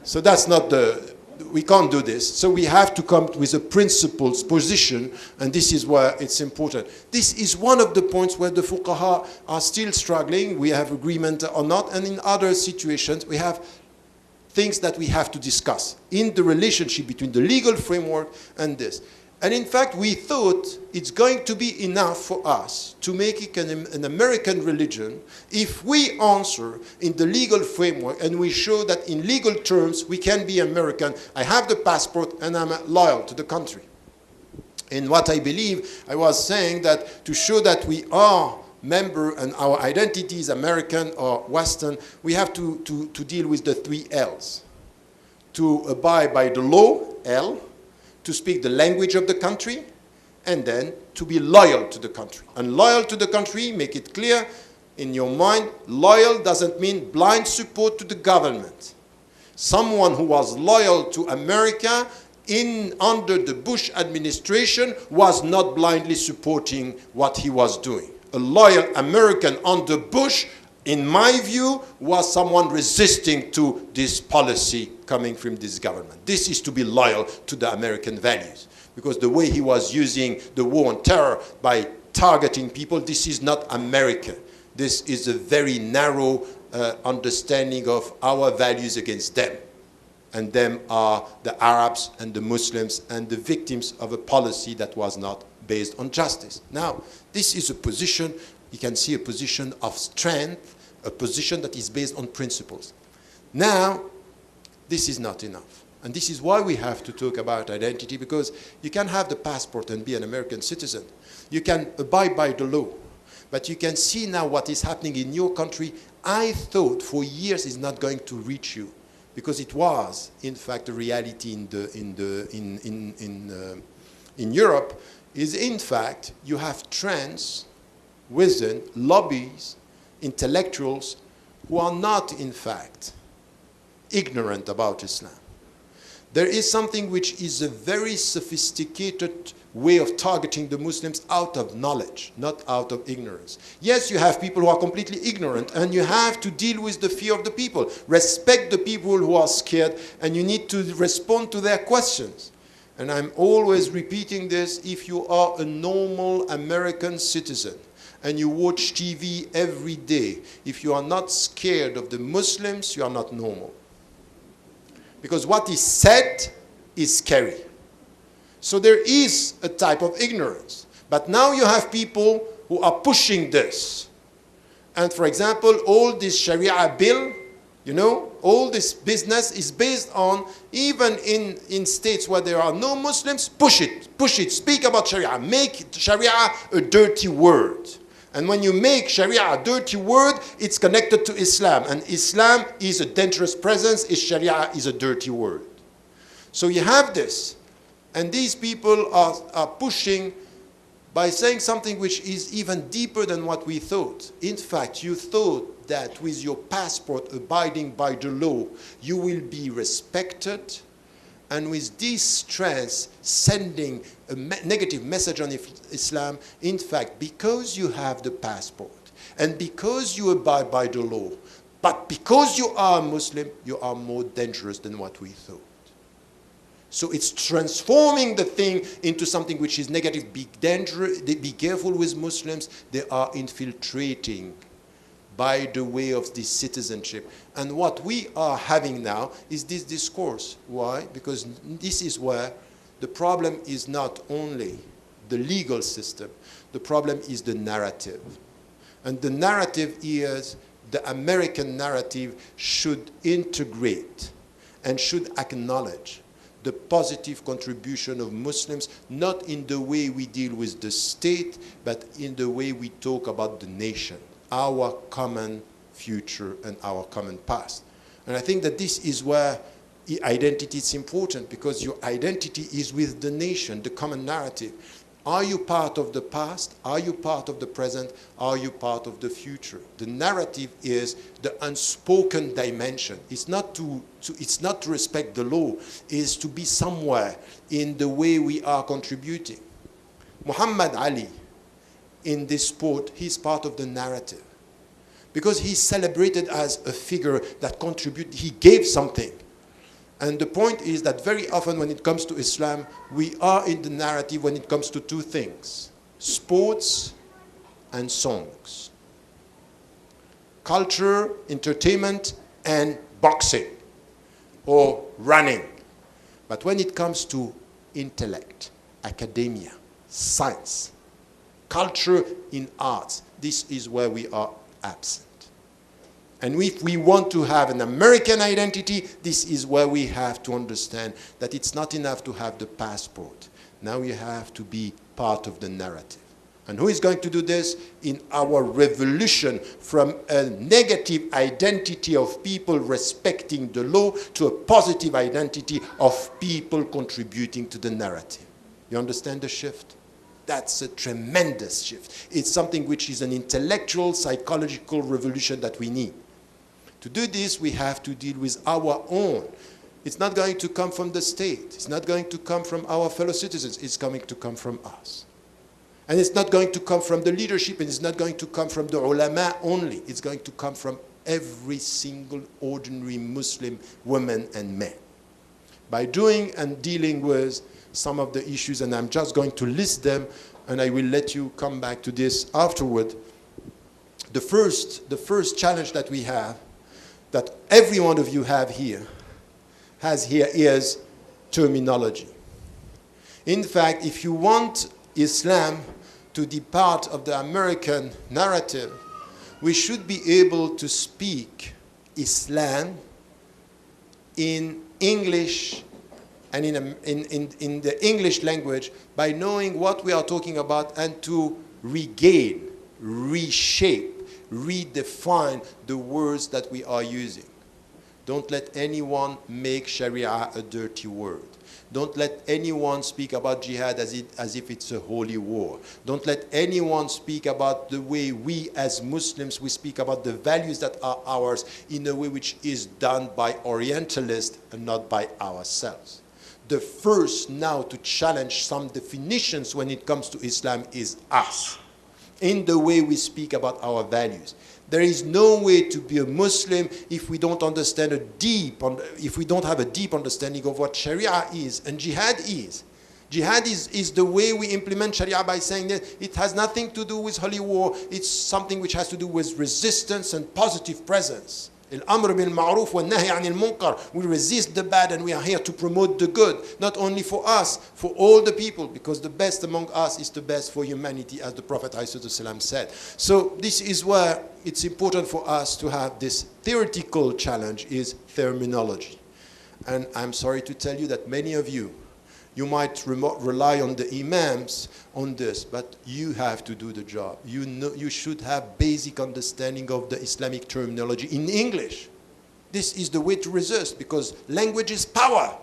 So that's not we can't do this. So we have to come with a principles position, and this is where it's important. This is one of the points where the fuqaha are still struggling. We have agreement or not, and in other situations we have things that we have to discuss in the relationship between the legal framework and this. And in fact, we thought it's going to be enough for us to make it an American religion if we answer in the legal framework and we show that in legal terms we can be American. I have the passport and I'm loyal to the country. In what I believe, I was saying that to show that we are member and our identity is American or Western, we have to deal with the 3 L's. to abide by the law, L, to speak the language of the country, and then to be loyal to the country. And loyal to the country, make it clear in your mind, loyal doesn't mean blind support to the government. Someone who was loyal to America under the Bush administration was not blindly supporting what he was doing. A loyal American under Bush, in my view, was someone resisting to this policy coming from this government. This is to be loyal to the American values. Because the way he was using the war on terror by targeting people, this is not America. This is a very narrow understanding of our values against them. And them are the Arabs and the Muslims and the victims of a policy that was not based on justice. Now, this is a position, you can see a position of strength, a position that is based on principles. Now, this is not enough. And this is why we have to talk about identity, because you can have the passport and be an American citizen. You can abide by the law. But you can see now what is happening in your country. I thought for years it's not going to reach you, because it was, in fact, a reality in Europe, is in fact you have trends within lobbies, intellectuals who are not, in fact, ignorant about Islam. There is something which is a very sophisticated way of targeting the Muslims out of knowledge, not out of ignorance. Yes, you have people who are completely ignorant, and you have to deal with the fear of the people. Respect the people who are scared, and you need to respond to their questions. And I'm always repeating this: if you are a normal American citizen, and you watch TV every day, if you are not scared of the Muslims, you are not normal. Because what is said is scary. So there is a type of ignorance. But now you have people who are pushing this. And for example, all this Sharia bill, you know, all this business is based on, even in states where there are no Muslims, push it, speak about Sharia, make Sharia a dirty word. And when you make Sharia a dirty word, it's connected to Islam. And Islam is a dangerous presence, Sharia is a dirty word. So you have this. And these people are pushing by saying something which is even deeper than what we thought. In fact, you thought that with your passport abiding by the law, you will be respected. And with this stress sending a negative message on Islam, in fact, because you have the passport and because you abide by the law, but because you are a Muslim, you are more dangerous than what we thought. So it's transforming the thing into something which is negative. Be careful with Muslims. They are infiltrating by the way of this citizenship. And what we are having now is this discourse. Why? Because this is where the problem is not only the legal system, the problem is the narrative. And the narrative is, the American narrative should integrate and should acknowledge the positive contribution of Muslims, not in the way we deal with the state, but in the way we talk about the nation, our common future and our common past. And I think that this is where identity is important, because your identity is with the nation, the common narrative. Are you part of the past? Are you part of the present? Are you part of the future? The narrative is the unspoken dimension. It's not to respect the law. It's to be somewhere in the way we are contributing. Muhammad Ali, in this sport, he's part of the narrative, because he's celebrated as a figure that contributed. He gave something. And the point is that very often when it comes to Islam, we are in the narrative when it comes to two things: sports and songs. Culture, entertainment, and boxing or running. But when it comes to intellect, academia, science, culture in arts, this is where we are absent. And if we want to have an American identity, this is where we have to understand that it's not enough to have the passport. Now you have to be part of the narrative. And who is going to do this? In our revolution from a negative identity of people respecting the law to a positive identity of people contributing to the narrative. You understand the shift? That's a tremendous shift. It's something which is an intellectual, psychological revolution that we need. To do this, we have to deal with our own. It's not going to come from the state. It's not going to come from our fellow citizens. It's going to come from us. And it's not going to come from the leadership, and it's not going to come from the ulama only. It's going to come from every single ordinary Muslim woman and man. By doing and dealing with some of the issues, and I'm just going to list them, and I will let you come back to this afterward. The first challenge that we have, that every one of you has here, is terminology. In fact, if you want Islam to depart of the American narrative, we should be able to speak Islam in English and in the English language by knowing what we are talking about and to regain, reshape, redefine the words that we are using. Don't let anyone make Sharia a dirty word. Don't let anyone speak about jihad as if it's a holy war. Don't let anyone speak about the way we as Muslims, we speak about the values that are ours in a way which is done by Orientalists and not by ourselves. The first now to challenge some definitions when it comes to Islam is us, in the way we speak about our values. There is no way to be a Muslim if we don't understand if we don't have a deep understanding of what Sharia is and jihad is. Jihad is the way we implement Sharia by saying that it has nothing to do with holy war. It's something which has to do with resistance and positive presence. Al-amr bil ma'ruf wa nahy anil munkar. We resist the bad and we are here to promote the good, not only for us, for all the people, because the best among us is the best for humanity, as the Prophet ﷺ said. So this is where it's important for us to have this theoretical challenge, is terminology. And I'm sorry to tell you that many of you might rely on the imams on this, but you have to do the job. You should have basic understanding of the Islamic terminology in English. This is the way to resist, because language is power.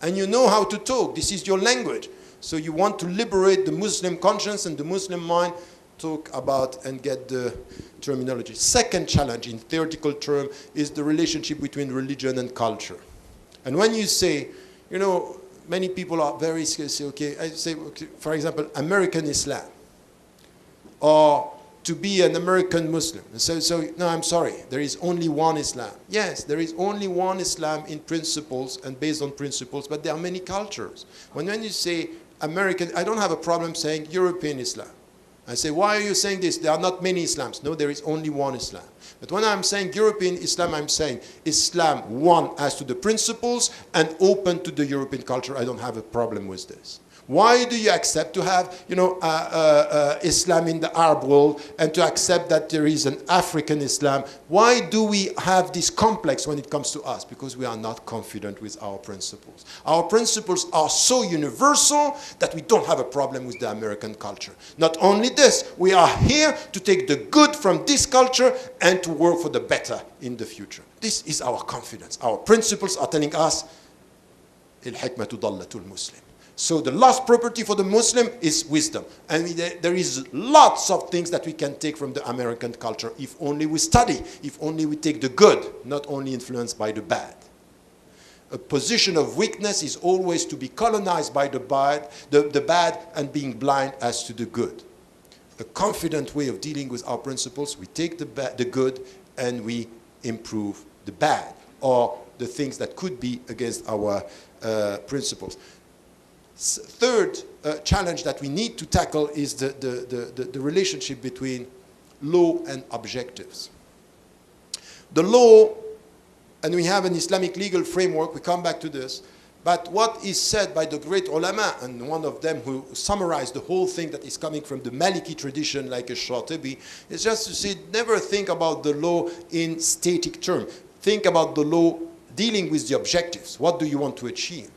And you know how to talk. This is your language. So you want to liberate the Muslim conscience and the Muslim mind, talk about and get the terminology. Second challenge in theoretical term is the relationship between religion and culture. And when you say, many people are very scared. I say, for example, American Islam, or to be an American Muslim. So no, I'm sorry, there is only one Islam. Yes, there is only one Islam in principles and based on principles, but there are many cultures. When you say American, I don't have a problem saying European Islam. I say, why are you saying this? There are not many Islams. No, there is only one Islam. But when I'm saying European Islam, I'm saying Islam, one, as to the principles and open to the European culture. I don't have a problem with this. Why do you accept to have, Islam in the Arab world and to accept that there is an African Islam? Why do we have this complex when it comes to us? Because we are not confident with our principles. Our principles are so universal that we don't have a problem with the American culture. Not only this, we are here to take the good from this culture and to work for the better in the future. This is our confidence. Our principles are telling us, الحكمة ضالة المسلم. So the last property for the Muslim is wisdom. And there is lots of things that we can take from the American culture if only we study, if only we take the good, not only influenced by the bad. A position of weakness is always to be colonized by the bad and being blind as to the good. A confident way of dealing with our principles, we take the good and we improve the bad, or the things that could be against our principles. Third challenge that we need to tackle is the relationship between law and objectives. The law, and we have an Islamic legal framework, we come back to this, but what is said by the great ulama, and one of them who summarized the whole thing that is coming from the Maliki tradition, like a Shatibi, is just to say, never think about the law in static terms. Think about the law dealing with the objectives. What do you want to achieve?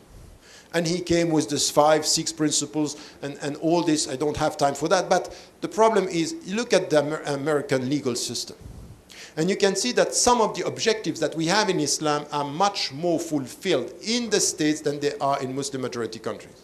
And he came with this 5, 6 principles and all this. I don't have time for that. But the problem is, you look at the American legal system. And you can see that some of the objectives that we have in Islam are much more fulfilled in the States than they are in Muslim majority countries.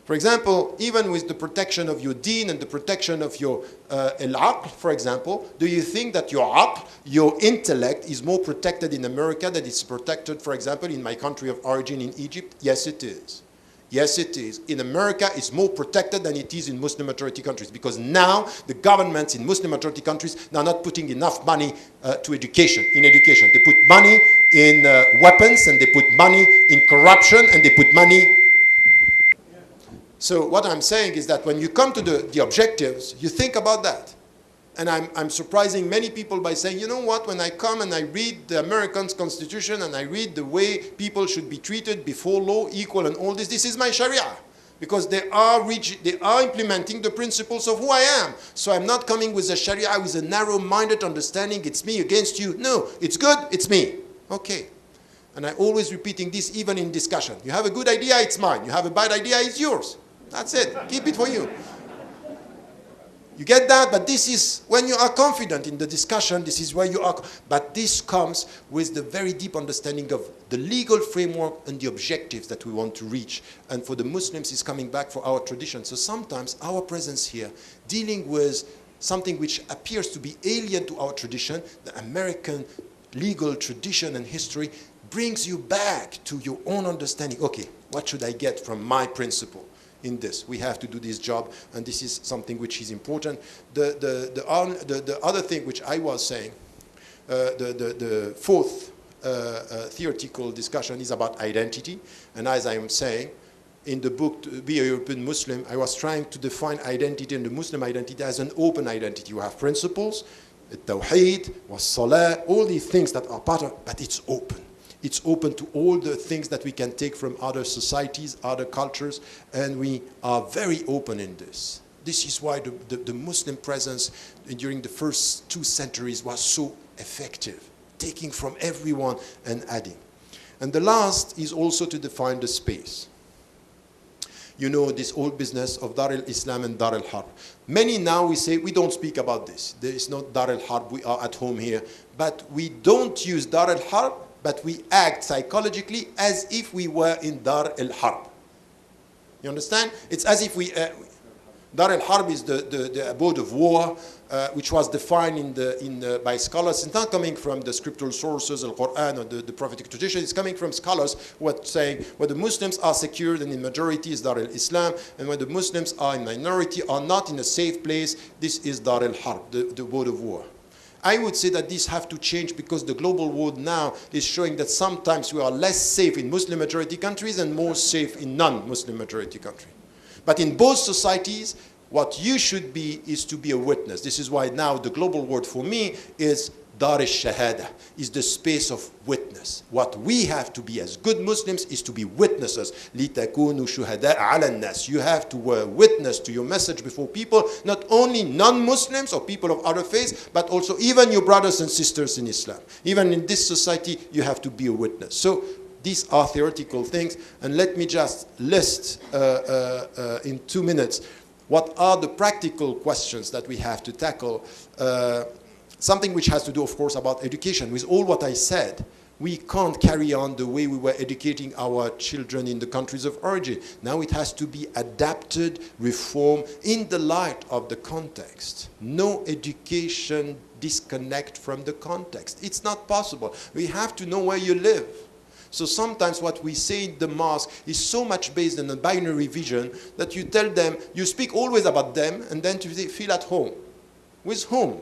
For example, even with the protection of your deen and the protection of your al-aql, for example, do you think that your aql, your intellect, is more protected in America than it's protected, for example, in my country of origin in Egypt? Yes, it is. Yes, it is. In America, it's more protected than it is in Muslim majority countries, because now the governments in Muslim majority countries are not putting enough money to education. In education, they put money in weapons, and they put money in corruption, and they put money. So what I'm saying is that when you come to the objectives, you think about that. And I'm surprising many people by saying, you know what, when I come and I read the American Constitution and I read the way people should be treated before law, equal and all this, this is my Sharia. Because they are implementing the principles of who I am. So I'm not coming with a Sharia with a narrow-minded understanding, it's me against you. No, it's good, it's me. Okay. And I'm always repeating this even in discussion. You have a good idea, it's mine. You have a bad idea, it's yours. That's it. Keep it for you. You get that? But this is, when you are confident in the discussion, this is where you are. But this comes with the very deep understanding of the legal framework and the objectives that we want to reach. And for the Muslims, it's coming back for our tradition. So sometimes our presence here, dealing with something which appears to be alien to our tradition, the American legal tradition and history, brings you back to your own understanding. Okay, what should I get from my principle? In this, we have to do this job, and this is something which is important. The other thing which I was saying, the fourth theoretical discussion is about identity. And as I am saying, in the book, To Be a European Muslim, I was trying to define identity and the Muslim identity as an open identity. You have principles, Tawheed, Salah, all these things that are part of, but it's open. It's open to all the things that we can take from other societies, other cultures, and we are very open in this. This is why the Muslim presence during the first 2 centuries was so effective, taking from everyone and adding. And the last is also to define the space. You know this old business of Dar al-Islam and Dar al-Harb. Many now we say, we don't speak about this. There is not Dar al-Harb, we are at home here. But we don't use Dar al-Harb, but we act psychologically as if we were in Dar al-Harb. You understand? It's as if we... Dar al-Harb is the abode of war, which was defined by scholars. It's not coming from the scriptural sources, Al-Quran, or the prophetic tradition. It's coming from scholars who are saying, where the Muslims are secured and in majority is Dar al-Islam, and when the Muslims are in minority, are not in a safe place, this is Dar al-Harb, the abode of war. I would say that these have to change because the global world now is showing that sometimes we are less safe in Muslim majority countries and more safe in non-Muslim majority countries. But in both societies, what you should be is to be a witness. This is why now the global word for me is Dar al-Shahada, is the space of witness. What we have to be as good Muslims is to be witnesses. لِتَكُونُوا شُهَدَاءَ عَلَى النَّاسِ. You have to witness to your message before people, not only non-Muslims or people of other faiths, but also even your brothers and sisters in Islam. Even in this society, you have to be a witness. So these are theoretical things, and let me just list in 2 minutes what are the practical questions that we have to tackle. Something which has to do, of course, about education. With all what I said, we can't carry on the way we were educating our children in the countries of origin. Now it has to be adapted, reformed in the light of the context. No education disconnect from the context. It's not possible. We have to know where you live. So sometimes what we say in the mosque is so much based on a binary vision that you tell them, you speak always about them, and then they feel at home. With whom?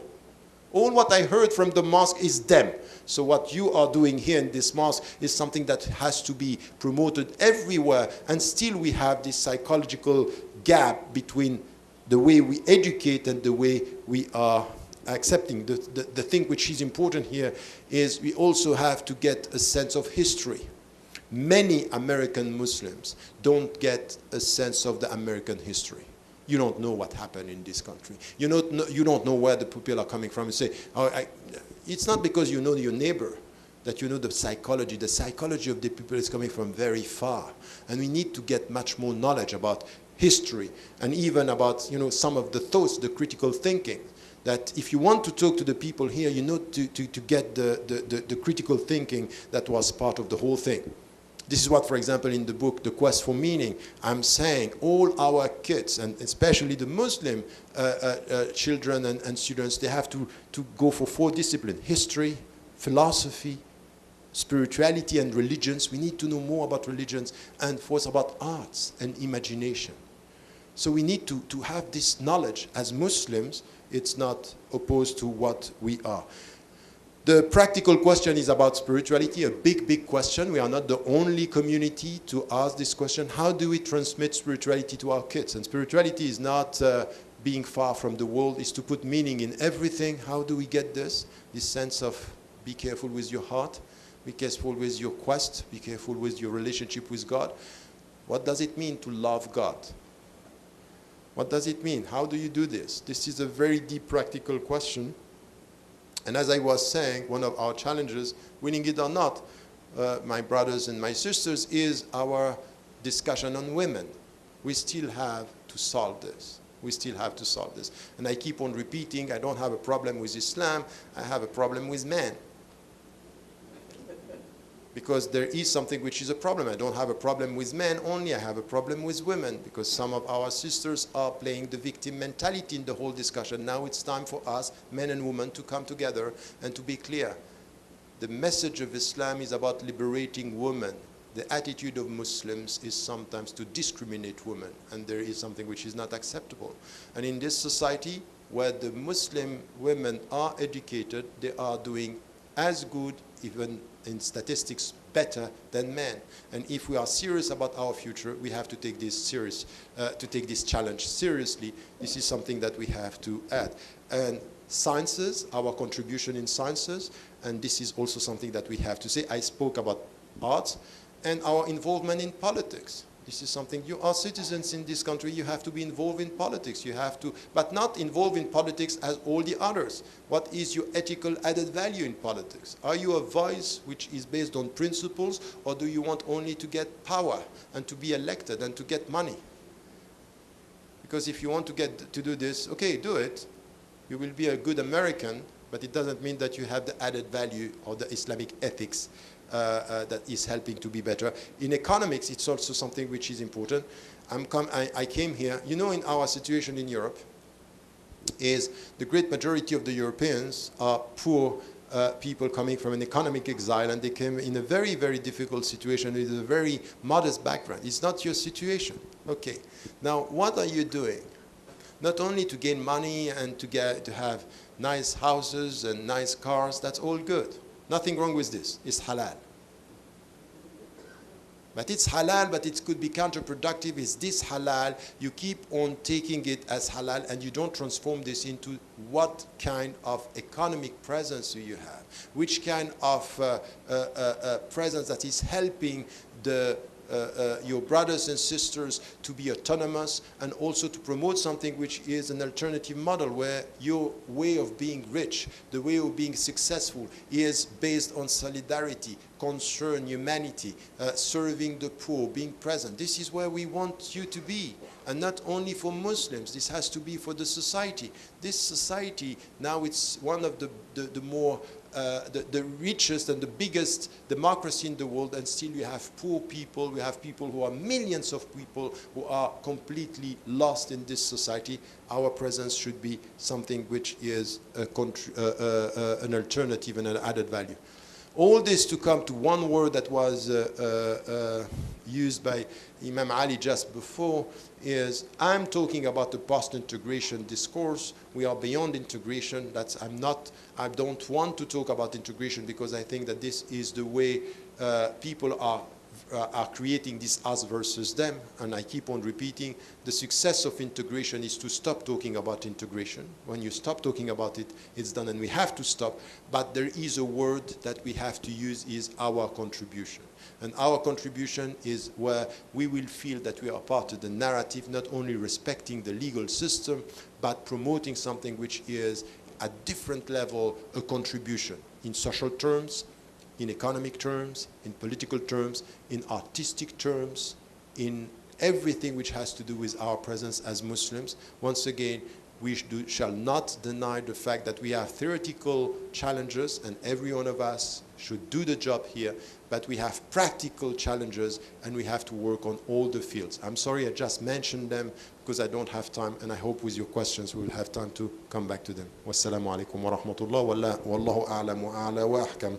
All what I heard from the mosque is them. So what you are doing here in this mosque is something that has to be promoted everywhere. And still we have this psychological gap between the way we educate and the way we are accepting. The thing which is important here is we also have to get a sense of history. Many American Muslims don't get a sense of the American history. You don't know what happened in this country. You don't know where the people are coming from. You say, oh, it's not because you know your neighbor. that you know the psychology. The psychology of the people is coming from very far. And we need to get much more knowledge about history and even about, you know, some of the thoughts, the critical thinking. That if you want to talk to the people here, you know to get the critical thinking that was part of the whole thing. This is what, for example, in the book, The Quest for Meaning, I'm saying all our kids, and especially the Muslim children and students, they have to go for 4 disciplines: history, philosophy, spirituality, and religions. We need to know more about religions, and fourth, about arts and imagination. So we need to have this knowledge as Muslims. It's not opposed to what we are. The practical question is about spirituality, a big, big question. We are not the only community to ask this question. How do we transmit spirituality to our kids? And spirituality is not being far from the world, it's to put meaning in everything. How do we get this? This sense of be careful with your heart, be careful with your quest, be careful with your relationship with God. What does it mean to love God? What does it mean? How do you do this? This is a very deep practical question. And as I was saying, one of our challenges, winning it or not, my brothers and my sisters, is our discussion on women. We still have to solve this. We still have to solve this. And I keep on repeating, I don't have a problem with Islam, I have a problem with men. Because there is something which is a problem. I don't have a problem with men only, I have a problem with women, because some of our sisters are playing the victim mentality in the whole discussion. Now it's time for us, men and women, to come together and to be clear. The message of Islam is about liberating women. The attitude of Muslims is sometimes to discriminate women, and there is something which is not acceptable. And in this society, where the Muslim women are educated, they are doing as good, even in statistics, better than men. And if we are serious about our future, we have to take this this challenge seriously. This is something that we have to add. And sciences, our contribution in sciences, and this is also something that we have to say. I spoke about arts and our involvement in politics. This is something, you are citizens in this country, you have to be involved in politics. You have to, but not involved in politics as all the others. What is your ethical added value in politics? Are you a voice which is based on principles, or do you want only to get power and to be elected and to get money? Because if you want to do this, okay, do it. You will be a good American, but it doesn't mean that you have the added value or the Islamic ethics that is helping to be better. In economics, it's also something which is important. I came here, you know, in our situation in Europe, is the great majority of the Europeans are poor people coming from an economic exile, and they came in a very, very difficult situation with a very modest background. It's not your situation. Okay. Now, what are you doing? Not only to gain money and to have nice houses and nice cars, that's all good. Nothing wrong with this. It's halal. But it's halal, but it could be counterproductive. Is this halal? You keep on taking it as halal, and you don't transform this into what kind of economic presence do you have? Which kind of presence that is helping your brothers and sisters to be autonomous, and also to promote something which is an alternative model, where your way of being rich, the way of being successful, is based on solidarity, concern, humanity, serving the poor, being present. This is where we want you to be, and not only for Muslims. This has to be for the society. This society, now it's one of the richest and the biggest democracy in the world, and still we have poor people, we have people who are millions of people who are completely lost in this society. Our presence should be something which is an alternative and an added value. All this to come to one word that was used by Imam Ali just before, is I'm talking about the post-integration discourse. We are beyond integration. I don't want to talk about integration, because I think that this is the way people are creating this us versus them. And I keep on repeating, the success of integration is to stop talking about integration. When you stop talking about it, it's done, and we have to stop. But there is a word that we have to use, is our contribution. And our contribution is where we will feel that we are part of the narrative, not only respecting the legal system, but promoting something which is at different level a contribution in social terms, in economic terms, in political terms, in artistic terms, in everything which has to do with our presence as Muslims. Once again, we shall not deny the fact that we have theoretical challenges, and every one of us should do the job here, but we have practical challenges, and we have to work on all the fields. I'm sorry I just mentioned them because I don't have time, and I hope with your questions we will have time to come back to them. Wassalamu alaikum wa rahmatullah, wallahu a'lam wa a'la wa ahkam.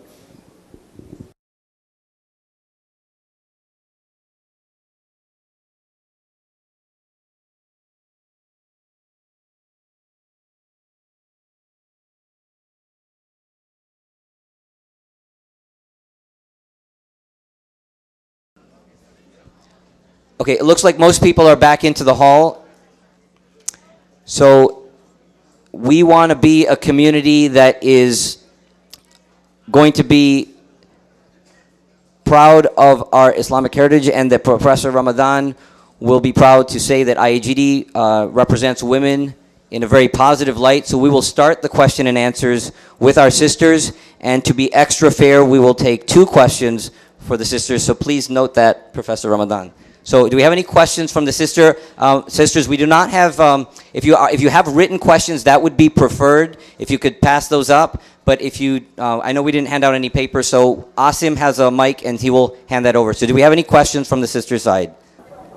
Okay, it looks like most people are back into the hall. So we want to be a community that is going to be proud of our Islamic heritage, and that Professor Ramadan will be proud to say that IAGD represents women in a very positive light. So we will start the question and answers with our sisters, and to be extra fair, we will take 2 questions for the sisters. So please note that, Professor Ramadan. So do we have any questions from the sisters? We do not have, if you have written questions, that would be preferred, if you could pass those up. But if you, I know we didn't hand out any paper, so Asim has a mic and he will hand that over. So do we have any questions from the sister side?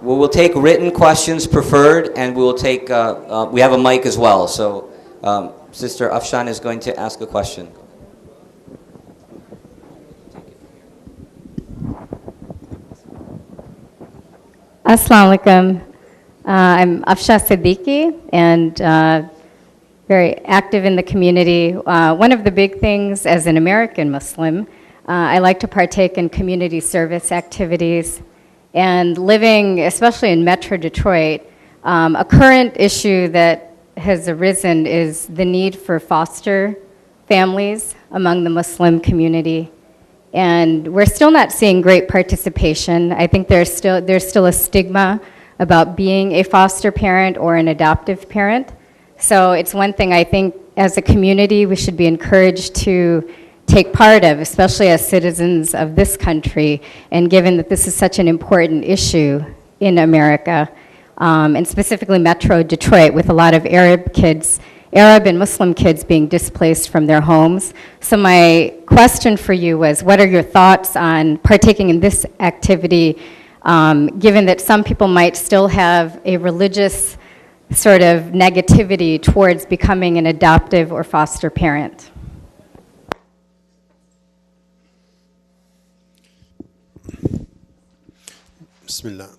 We'll take written questions preferred, and we will take, we have a mic as well. So Sister Afshan is going to ask a question. Assalamu alaikum. I'm Afsha Siddiqui, and very active in the community. One of the big things as an American Muslim, I like to partake in community service activities. And living, especially in Metro Detroit, a current issue that has arisen is the need for foster families among the Muslim community. And we're still not seeing great participation. I think there's still a stigma about being a foster parent or an adoptive parent. So it's one thing I think as a community we should be encouraged to take part of, especially as citizens of this country, and given that this is such an important issue in America, and specifically Metro Detroit, with a lot of Arab and Muslim kids being displaced from their homes. So my question for you was, what are your thoughts on partaking in this activity, given that some people might still have a religious sort of negativity towards becoming an adoptive or foster parent? Bismillah.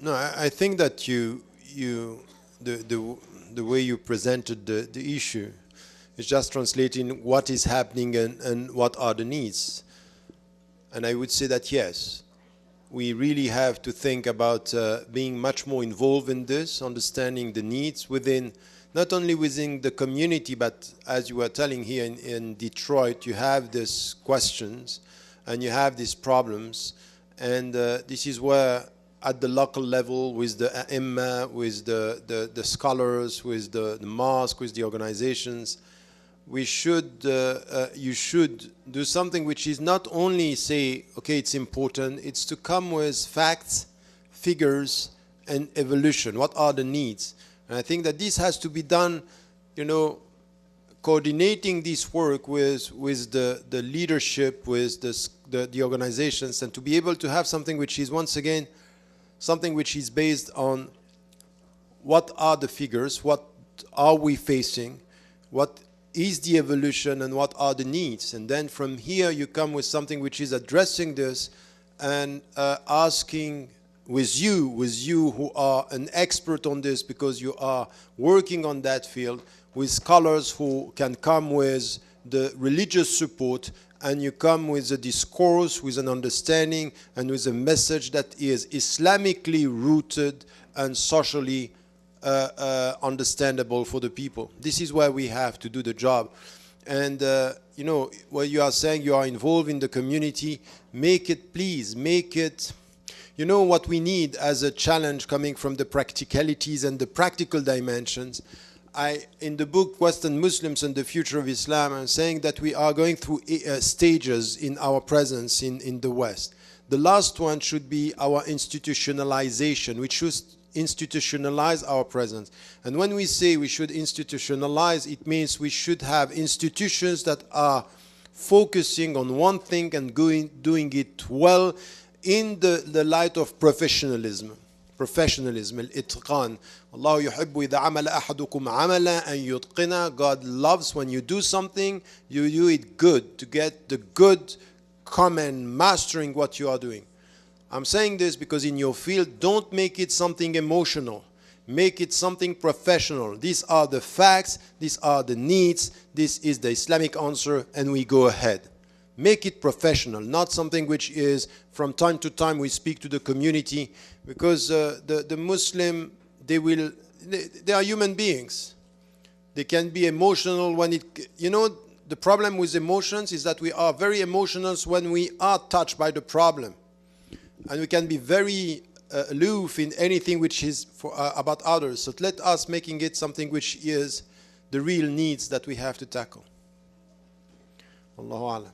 No, I think that the way you presented the issue is just translating what is happening and what are the needs. And I would say that yes, we really have to think about being much more involved in this, understanding the needs within, not only within the community, but as you were telling here in Detroit, you have these questions and you have these problems. And this is where at the local level, with the Imma, with the scholars, with the mosque, with the organizations, we should, you should do something which is not only say, okay, it's important, it's to come with facts, figures, and evolution. What are the needs? And I think that this has to be done, you know, coordinating this work with the leadership, with the organizations, and to be able to have something which is, once again, something which is based on what are the figures, what are we facing, what is the evolution, and what are the needs. And then from here you come with something which is addressing this and asking with you who are an expert on this, because you are working on that field, with scholars who can come with the religious support, and you come with a discourse, with an understanding, and with a message that is Islamically rooted and socially understandable for the people. This is where we have to do the job. And you know, what you are saying, you are involved in the community, make it, please, make it. You know what we need as a challenge coming from the practicalities and the practical dimensions? in the book Western Muslims and the Future of Islam, I'm saying that we are going through stages in our presence in the West. The last one should be our institutionalization. We should institutionalize our presence. And when we say we should institutionalize, it means we should have institutions that are focusing on one thing and doing it well in the light of professionalism. الاتقان. الله يحب إذا عمل أحدكم عملا أن يتقنا. God loves when you do something, you do it good, to get the good common mastering what you are doing. I'm saying this because in your field, don't make it something emotional. Make it something professional. These are the facts, these are the needs, this is the Islamic answer, and we go ahead. Make it professional, not something which is from time to time we speak to the community, because the Muslim, they are human beings. They can be emotional when the problem with emotions is that we are very emotional when we are touched by the problem. And we can be very aloof in anything which is about others. So let us making it something which is the real needs that we have to tackle. Allahu Alam.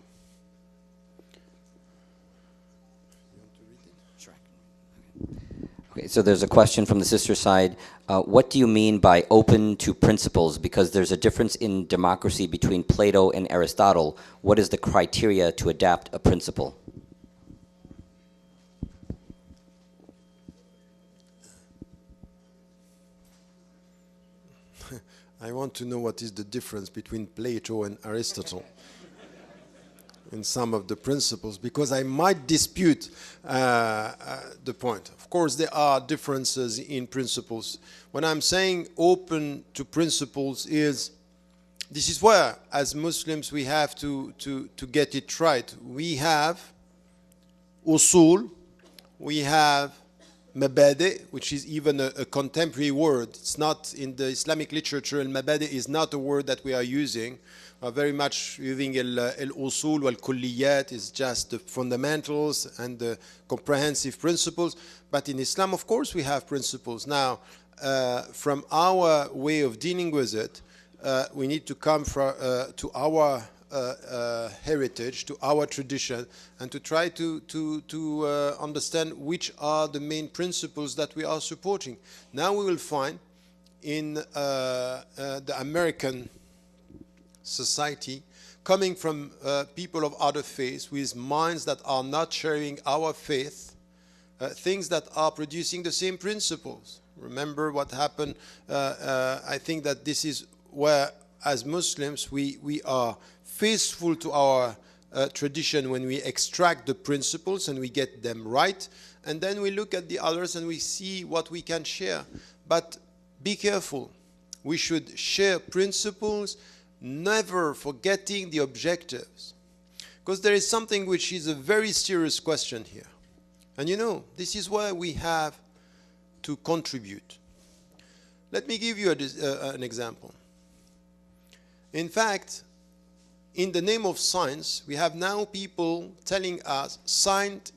Okay, so there's a question from the sister side. What do you mean by open to principles? Because there's a difference in democracy between Plato and Aristotle. What is the criteria to adapt a principle? I want to know what is the difference between Plato and Aristotle in some of the principles, because I might dispute the point. Of course, there are differences in principles. When I'm saying open to principles this is where, as Muslims, we have to get it right. We have usul, we have mabadi, which is even a contemporary word. It's not in the Islamic literature, and mabadi is not a word that we are using. Very much using al-usul wal-kulliyat is just the fundamentals and the comprehensive principles. But in Islam, of course, we have principles. Now, from our way of dealing with it, we need to come to our heritage, to our tradition, and to try to understand which are the main principles that we are supporting. Now we will find in the American society, coming from people of other faiths with minds that are not sharing our faith, things that are producing the same principles. Remember what happened. I think that this is where, as Muslims, we are faithful to our tradition when we extract the principles and we get them right, and then we look at the others and we see what we can share. But be careful. We should share principles, never forgetting the objectives. Because there is something which is a very serious question here. And this is where we have to contribute. Let me give you an example. In fact, in the name of science, we have now people telling us science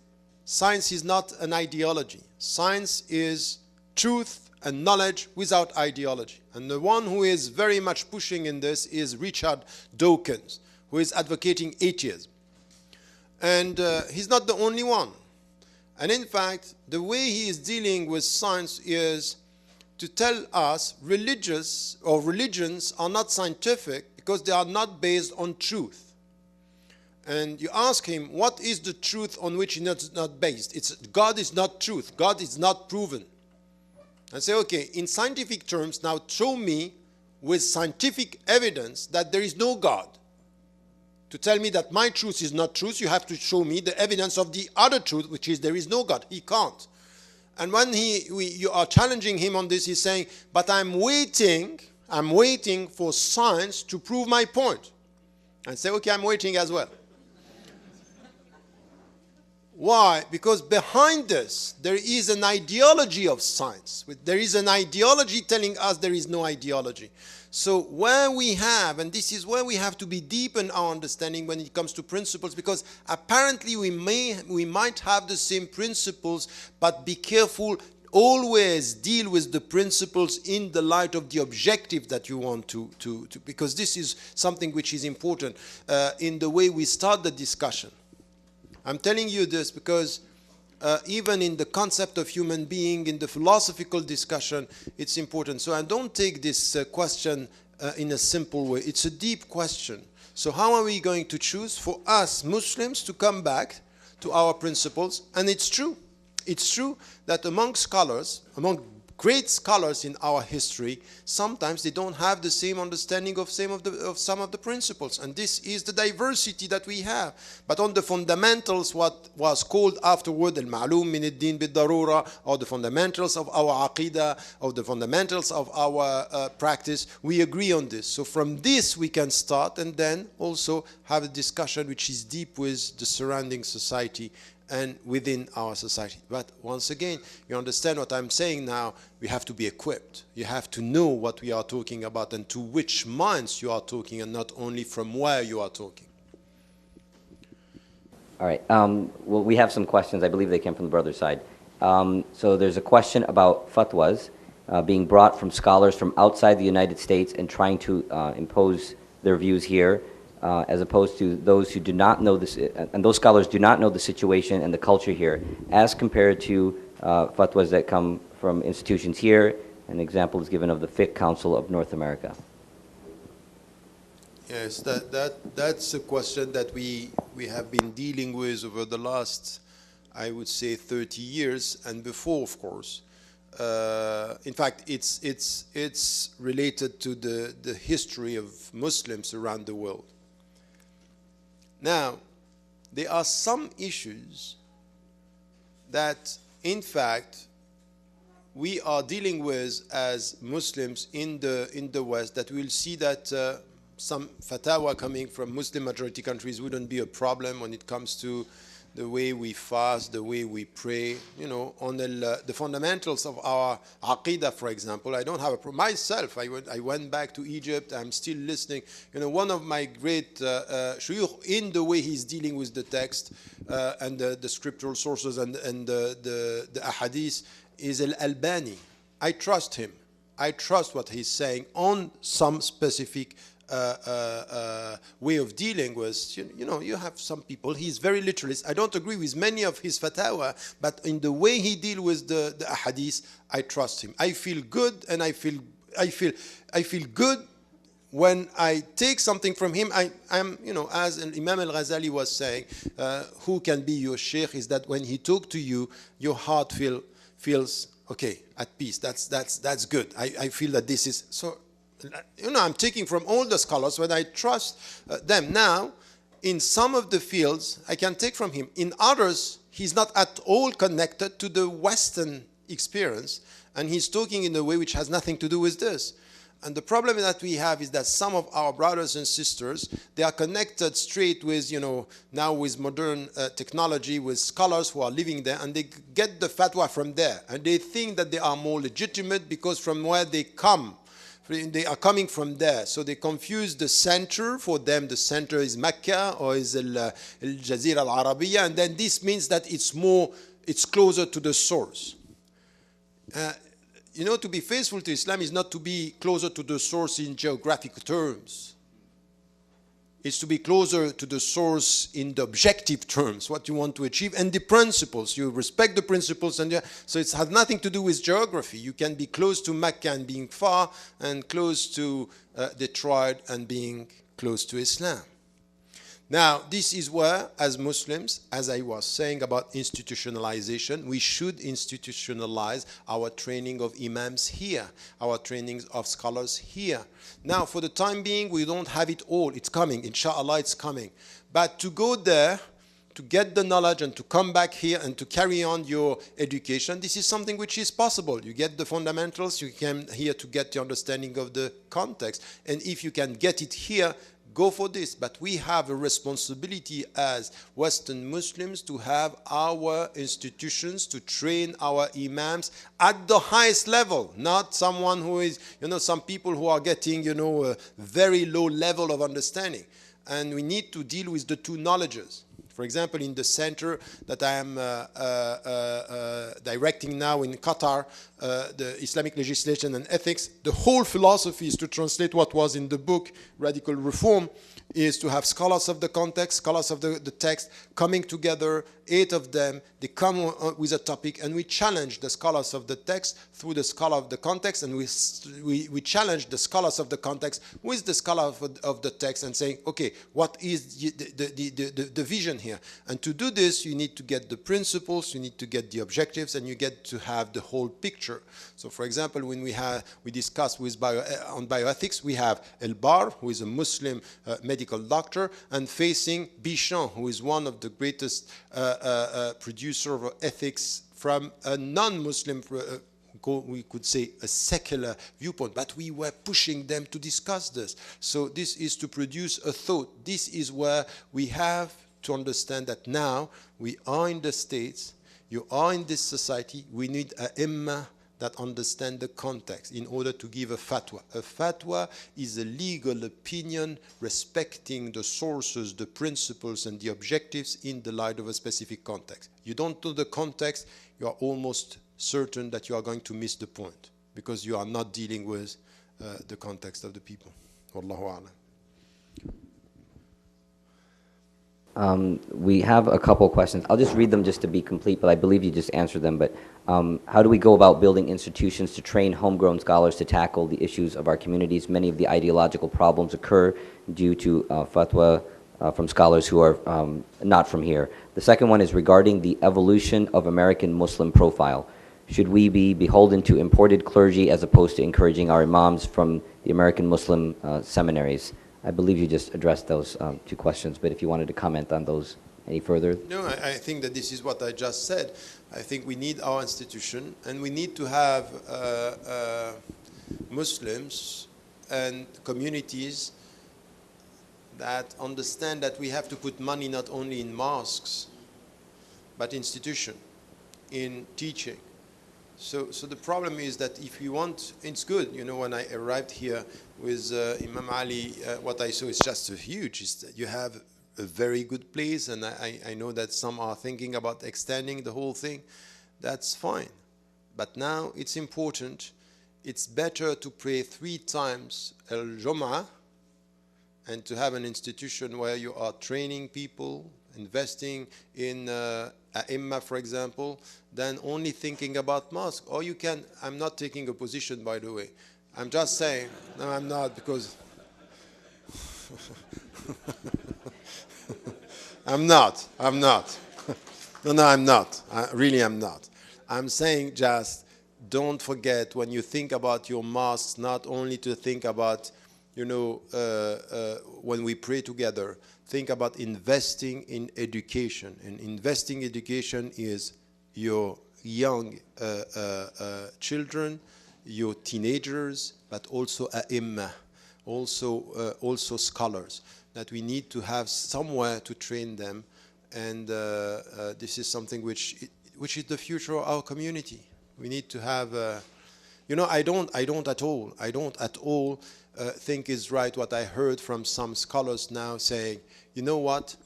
is not an ideology. Science is truth and knowledge without ideology. And the one who is very much pushing in this is Richard Dawkins, who is advocating atheism. And he's not the only one. And in fact, the way he is dealing with science is to tell us religions are not scientific because they are not based on truth. And you ask him, what is the truth on which it's not based? God is not truth. God is not proven. And say, okay, in scientific terms, now show me with scientific evidence that there is no God. To tell me that my truth is not truth, you have to show me the evidence of the other truth, which is there is no God. He can't. And when you are challenging him on this, he's saying, but I'm waiting for science to prove my point. And say, okay, I'm waiting as well. Why? Because behind this, there is an ideology of science. There is an ideology telling us there is no ideology. So where we have, and this is where we have to be deep in our understanding when it comes to principles, because apparently we might have the same principles, but be careful always deal with the principles in the light of the objective that you want to because this is something which is important in the way we start the discussion. I'm telling you this because even in the concept of human being, in the philosophical discussion, it's important. So I don't take this question in a simple way. It's a deep question. So how are we going to choose for us Muslims to come back to our principles? And it's true. It's true that among scholars, among great scholars in our history, sometimes they don't have the same understanding of some of the principles. And this is the diversity that we have. But on the fundamentals, what was called afterward al-ma'lum min ad-din bid-darura, or the fundamentals of our aqidah, or the fundamentals of our practice, we agree on this. So from this we can start and then also have a discussion which is deep with the surrounding society and within our society. But once again, you understand what I'm saying now, we have to be equipped. You have to know what we are talking about and to which minds you are talking, and not only from where you are talking. All right. Well, we have some questions. I believe they came from the brother side. So there's a question about fatwas being brought from scholars from outside the United States and trying to impose their views here. As opposed to those who do not know this, and those scholars do not know the situation and the culture here, as compared to fatwas that come from institutions here. An example is given of the Fiqh Council of North America. Yes, that's a question that we have been dealing with over the last, I would say, 30 years, and before, of course. In fact, it's related to the history of Muslims around the world. Now, there are some issues that, in fact, we are dealing with as Muslims in the West, that we'll see that some fatwa coming from Muslim majority countries wouldn't be a problem when it comes to the way we fast, the way we pray, on the fundamentals of our aqidah, for example. I don't have a problem. Myself, I went back to Egypt. I'm still listening. One of my great shuyukh in the way he's dealing with the text and the scriptural sources and the ahadith is Al-Albani. I trust him. I trust what he's saying on some specific way of dealing with, you have some people, he's very literalist. I don't agree with many of his fatwa, but in the way he deals with the ahadith, I trust him. I feel good, and I feel good when I take something from him. I'm as Imam al-Ghazali was saying, who can be your sheikh is that when he talks to you, your heart feels okay, at peace. That's good. I feel that this is so. I'm taking from all the scholars when I trust them. Now, in some of the fields, I can take from him. In others, he's not at all connected to the Western experience, and he's talking in a way which has nothing to do with this. And the problem that we have is that some of our brothers and sisters, they are connected straight with, now with modern technology, with scholars who are living there, and they get the fatwa from there. And they think that they are more legitimate because from where they come, they are coming from there. So they confuse the center. For them, the center is Mecca or is Al-Jazira Al-Arabiya. And then this means that it's closer to the source. To be faithful to Islam is not to be closer to the source in geographic terms. It's to be closer to the source in the objective terms, what you want to achieve, and the principles. You respect the principles, and so it has nothing to do with geography. You can be close to Mecca and being far, and close to Detroit and being close to Islam. Now, this is where, as Muslims, as I was saying about institutionalization, we should institutionalize our training of imams here, our trainings of scholars here. Now, for the time being, we don't have it all. It's coming. Inshallah, it's coming. But to go there, to get the knowledge and to come back here and to carry on your education, this is something which is possible. You get the fundamentals, you come here to get the understanding of the context. And if you can get it here, go for this. But we have a responsibility as Western Muslims to have our institutions, to train our imams at the highest level, not someone who is, some people who are getting, a very low level of understanding. And we need to deal with the two knowledges. For example, in the center that I am directing now in Qatar, the Islamic legislation and ethics, the whole philosophy is to translate what was in the book, Radical Reform, is to have scholars of the context, scholars of the text coming together, 8 of them, they come with a topic, and we challenge the scholars of the text through the scholar of the context, and we challenge the scholars of the context with the scholar of the text and saying, okay, what is the vision here? And to do this, you need to get the principles, you need to get the objectives, and you get to have the whole picture. So for example, when we discuss on bioethics, we have El Bar, who is a Muslim medical doctor, and facing Bichon, who is one of the greatest producer of ethics from a non-Muslim, we could say a secular viewpoint, but we were pushing them to discuss this. So this is to produce a thought. This is where we have to understand that now we are in the States, you are in this society, we need a imma that understand the context in order to give a fatwa. A fatwa is a legal opinion respecting the sources, the principles, and the objectives in the light of a specific context. You don't know the context, you are almost certain that you are going to miss the point because you are not dealing with the context of the people. Wallahu a'lam. We have a couple questions. I'll just read them just to be complete, but I believe you just answered them. But how do we go about building institutions to train homegrown scholars to tackle the issues of our communities? Many of the ideological problems occur due to fatwa from scholars who are not from here. The second one is regarding the evolution of American Muslim profile. Should we be beholden to imported clergy as opposed to encouraging our imams from the American Muslim seminaries? I believe you just addressed those 2 questions, but if you wanted to comment on those any further. No, I think that this is what I just said. I think we need our institution, and we need to have Muslims and communities that understand that we have to put money not only in mosques, but institution, in teaching. So the problem is that if you want, it's good. You know, when I arrived here with Imam Ali, what I saw is just huge. You have a very good place, and I know that some are thinking about extending the whole thing. That's fine. But now it's important. It's better to pray 3 times Al-Jum'ah and to have an institution where you are training people, investing in A'imma, for example, than only thinking about mosque. Or you can, I'm not taking a position, by the way. I'm just saying, no, I'm not, because I'm not. No, I'm not. Really, I'm not. I'm saying just don't forget when you think about your mosques, not only to think about, you know, when we pray together, think about investing in education. And investing in education is your young children, your teenagers, but also a'imma, also scholars, that we need to have somewhere to train them. And this is something which is the future of our community. We need to have, you know, I don't at all think is right what I heard from some scholars now saying, you know what,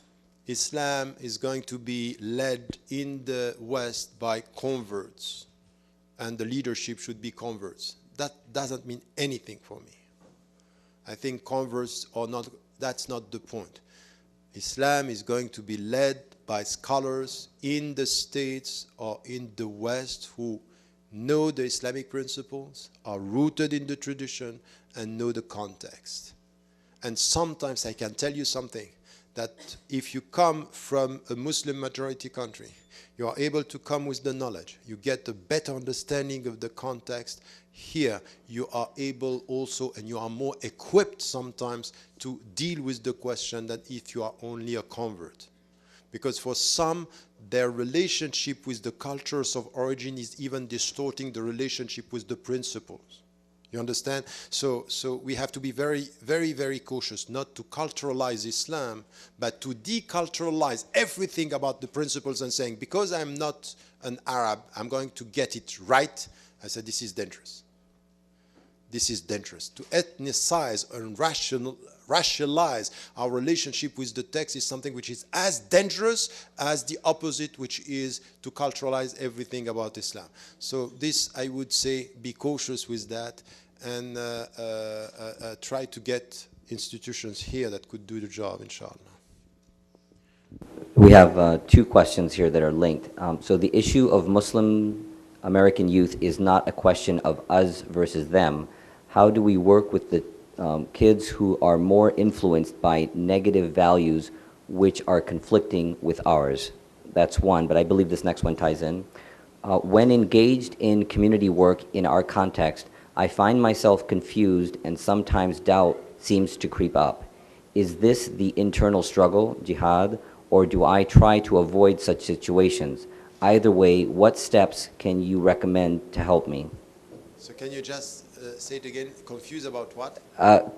Islam is going to be led in the West by converts, and the leadership should be converts. That doesn't mean anything for me. I think converts are not, that's not the point. Islam is going to be led by scholars in the States or in the West who know the Islamic principles, are rooted in the tradition, and know the context. And sometimes I can tell you something, that if you come from a Muslim majority country, you are able to come with the knowledge. You get a better understanding of the context. Here, you are able also, and you are more equipped sometimes to deal with the question than if you are only a convert. Because for some, their relationship with the cultures of origin is even distorting the relationship with the principles. You understand? So we have to be very, very, very cautious not to culturalize Islam, but to deculturalize everything about the principles and saying, because I'm not an Arab, I'm going to get it right. I said, this is dangerous. This is dangerous. To ethnicize and rationalize our relationship with the text is something which is as dangerous as the opposite, which is to culturalize everything about Islam. So this, I would say, be cautious with that, and try to get institutions here that could do the job, inshallah. We have two questions here that are linked. So the issue of Muslim American youth is not a question of us versus them. How do we work with the kids who are more influenced by negative values which are conflicting with ours? That's one, but I believe this next one ties in. When engaged in community work in our context, I find myself confused and sometimes doubt seems to creep up. Is this the internal struggle, jihad, or do I try to avoid such situations? Either way, what steps can you recommend to help me? So can you just say it again? Confused about what?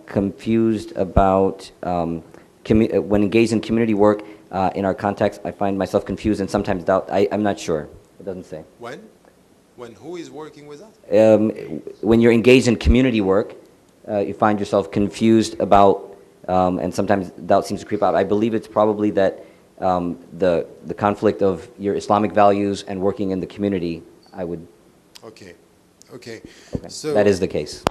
Confused about, when engaged in community work in our context, I find myself confused and sometimes doubt. I'm not sure. It doesn't say. When? When who is working with us? When you're engaged in community work, you find yourself confused about, and sometimes doubt seems to creep out. I believe it's probably that the conflict of your Islamic values and working in the community, I would. Okay. Okay. So that is the case.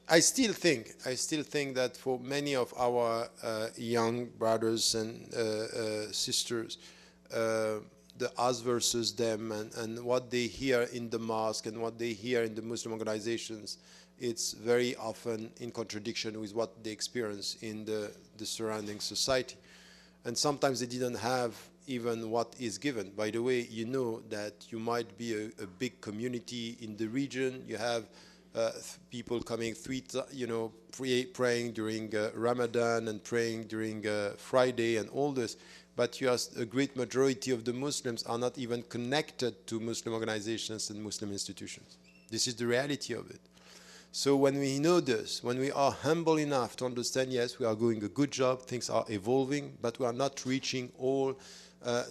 I still think that for many of our young brothers and sisters, the us versus them and what they hear in the mosque and what they hear in the Muslim organizations, it's very often in contradiction with what they experience in the surrounding society. And sometimes they didn't have even what is given. By the way, you know that you might be a big community in the region. You have people coming praying during Ramadan and praying during Friday and all this. But a great majority of the Muslims are not even connected to Muslim organizations and Muslim institutions. This is the reality of it. So when we know this, when we are humble enough to understand, yes, we are doing a good job, things are evolving, but we are not reaching all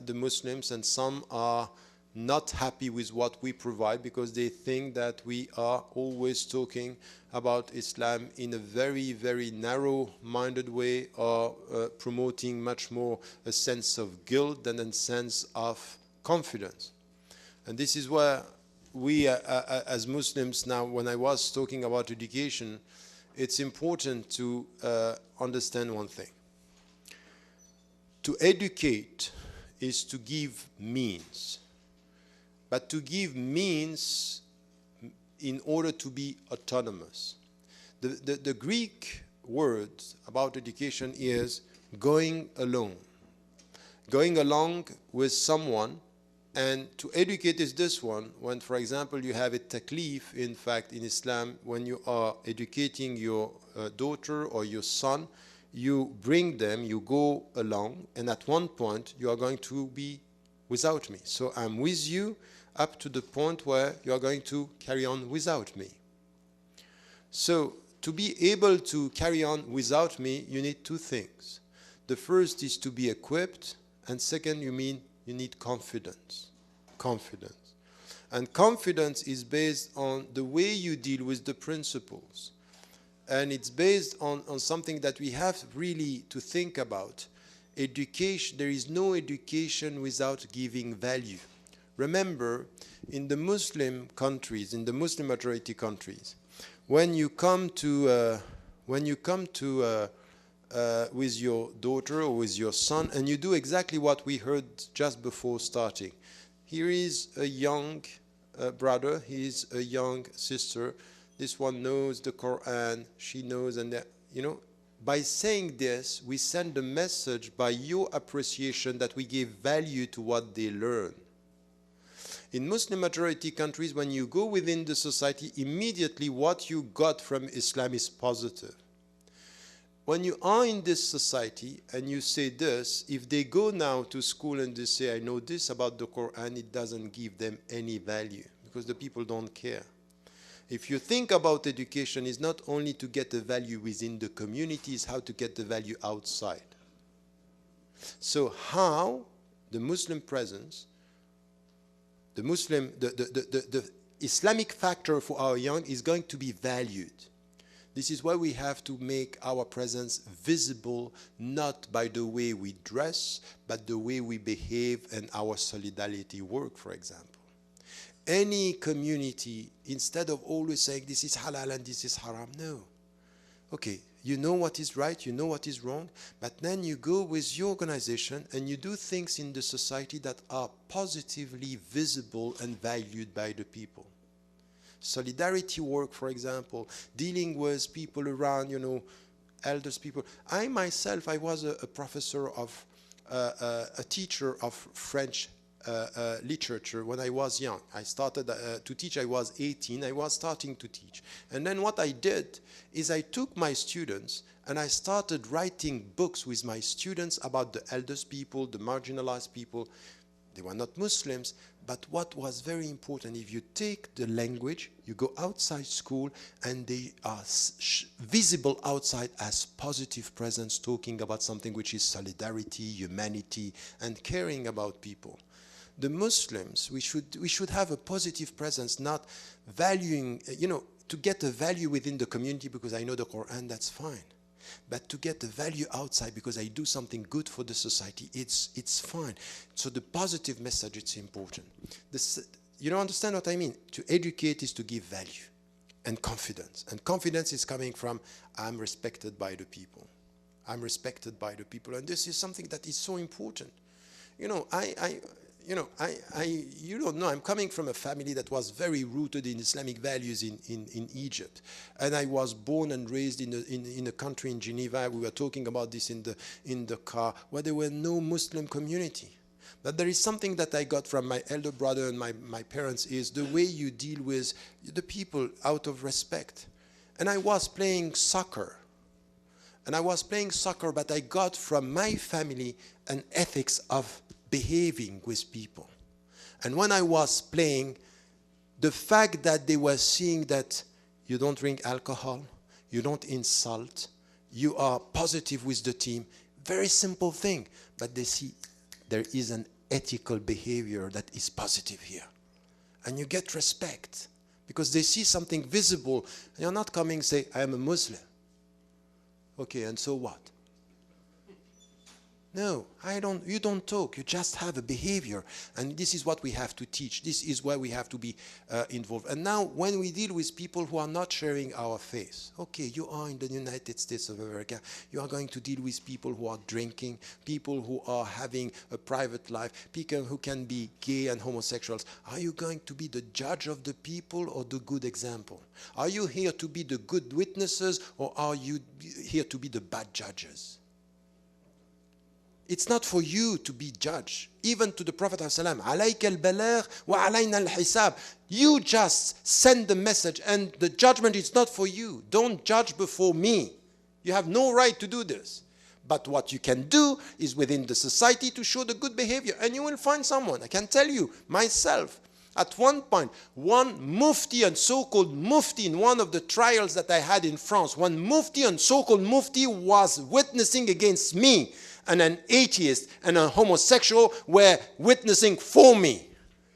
the Muslims, and some are not happy with what we provide because they think that we are always talking about Islam in a very, very narrow-minded way, or promoting much more a sense of guilt than a sense of confidence. And this is where we as Muslims now, when I was talking about education, it's important to understand one thing. To educate is to give means. But to give means in order to be autonomous. The Greek word about education is going alone. Going along with someone. And to educate is this one, when, for example, you have a taklif, in fact, in Islam, when you are educating your daughter or your son, you bring them, you go along, and at one point, you are going to be without me. So I'm with you up to the point where you are going to carry on without me. So to be able to carry on without me, you need two things. The first is to be equipped, and second, you need confidence. Confidence. And confidence is based on the way you deal with the principles. And it's based on something that we have really to think about. Education, there is no education without giving value. Remember, in the Muslim countries, in the Muslim majority countries, when you come to with your daughter or with your son, and you do exactly what we heard just before starting. Here is a young brother, he is a young sister. This one knows the Quran, she knows, and by saying this, we send a message by your appreciation that we give value to what they learn. In Muslim majority countries, when you go within the society, immediately what you got from Islam is positive. When you are in this society and you say this, if they go now to school and they say, I know this about the Quran, it doesn't give them any value because the people don't care. If you think about education, it's not only to get the value within the community, it's how to get the value outside. So how the Muslim presence, the Islamic factor for our young is going to be valued. This is why we have to make our presence visible, not by the way we dress, but the way we behave and our solidarity work, for example. Any community, instead of always saying this is halal and this is haram, no. Okay, you know what is right, you know what is wrong, but then you go with your organization and you do things in the society that are positively visible and valued by the people. Solidarity work, for example, dealing with people around, elders people. I myself, I was a professor of, a teacher of French literature when I was young. I started to teach, I was 18, I was starting to teach. And then what I did is I took my students and I started writing books with my students about the eldest people, the marginalized people. They were not Muslims, but what was very important, if you take the language, you go outside school and they are visible outside as positive presence, talking about something which is solidarity, humanity, and caring about people. The Muslims, we should have a positive presence, not valuing, to get a value within the community because I know the Quran, that's fine. But to get the value outside because I do something good for the society, it's fine. So the positive message, it's important. You don't understand what I mean? To educate is to give value and confidence. And confidence is coming from, I'm respected by the people. I'm respected by the people. And this is something that is so important. You don't know, I'm coming from a family that was very rooted in Islamic values in Egypt. And I was born and raised in a country in Geneva. We were talking about this in the car, where there were no Muslim community. But there is something that I got from my elder brother and my parents is the way you deal with the people out of respect. And I was playing soccer. But I got from my family an ethics of behaving with people. And when I was playing, the fact that they were seeing that you don't drink alcohol, you don't insult, you are positive with the team, very simple thing, but they see there is an ethical behavior that is positive here. And you get respect because they see something visible. You're not coming and say, I am a Muslim. Okay, and so what? No, you don't talk, you just have a behavior. And this is what we have to teach. This is where we have to be involved. And now when we deal with people who are not sharing our faith, okay, you are in the United States of America, you are going to deal with people who are drinking, people who are having a private life, people who can be gay and homosexuals. Are you going to be the judge of the people or the good example? Are you here to be the good witnesses or are you here to be the bad judges? It's not for you to be judged. Even to the Prophet ﷺ, عَلَيْكَ الْبَلَاغُ وَعَلَيْنَا الْحِسَابُ. You just send the message and the judgment is not for you. Don't judge before me. You have no right to do this. But what you can do is within the society to show the good behavior. And you will find someone. I can tell you, myself, at one point, one mufti and so-called mufti in one of the trials that I had in France, one mufti and so-called mufti was witnessing against me. And an atheist and a homosexual were witnessing for me.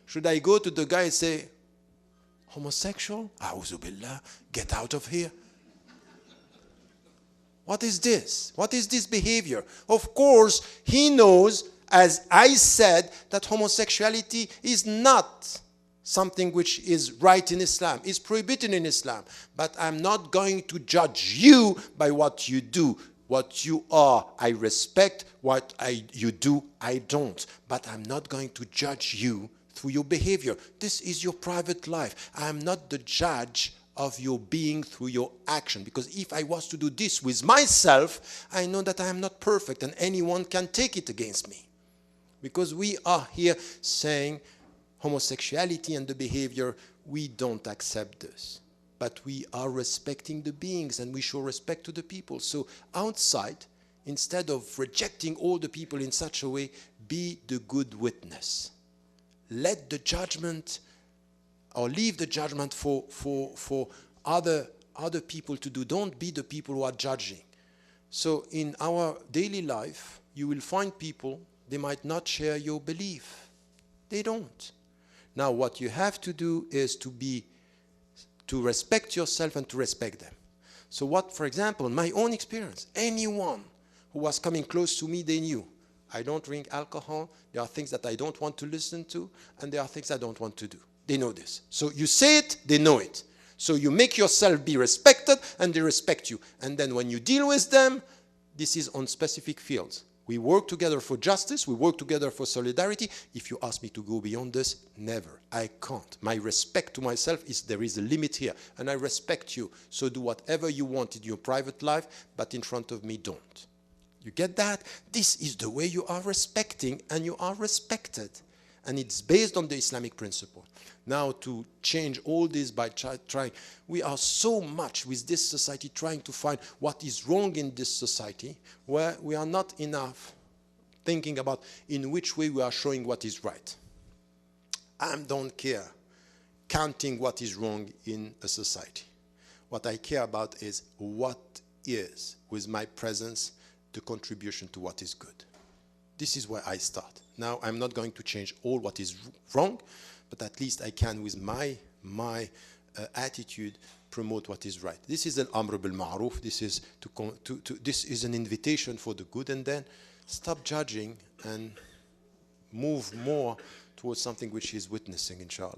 Should I go to the guy and say, homosexual? A'udhu billah, get out of here. What is this? What is this behavior? Of course, he knows, as I said, that homosexuality is not something which is right in Islam, is prohibited in Islam. But I'm not going to judge you by what you do. What you are, I respect. What you do, I don't. But I'm not going to judge you through your behavior. This is your private life. I'm not the judge of your being through your action. Because if I was to do this with myself, I know that I am not perfect and anyone can take it against me. Because we are here saying homosexuality and the behavior, we don't accept this. But we are respecting the beings and we show respect to the people. So outside, instead of rejecting all the people in such a way, be the good witness. Let the judgment or leave the judgment for other people to do. Don't be the people who are judging. So in our daily life, you will find people, they might not share your belief. They don't. Now, what you have to do is to respect yourself and to respect them. So what, for example, my own experience, anyone who was coming close to me, they knew. I don't drink alcohol. There are things that I don't want to listen to, and there are things I don't want to do. They know this. So you say it, they know it. So you make yourself be respected, and they respect you. And then when you deal with them, this is on specific fields. We work together for justice. We work together for solidarity. If you ask me to go beyond this, never. I can't. My respect to myself is there is a limit here, and I respect you. So do whatever you want in your private life, but in front of me, don't. You get that? This is the way you are respecting, and you are respected. And it's based on the Islamic principle. Now, to change all this by trying, we are so much with this society trying to find what is wrong in this society, where we are not enough thinking about in which way we are showing what is right. I don't care counting what is wrong in a society. What I care about is what is, with my presence, the contribution to what is good. This is where I start. Now, I'm not going to change all what is wrong, but at least I can, with my attitude, promote what is right. This is an amr bil ma'ruf. This is this is an invitation for the good, and then stop judging and move more towards something which is witnessing, inshallah.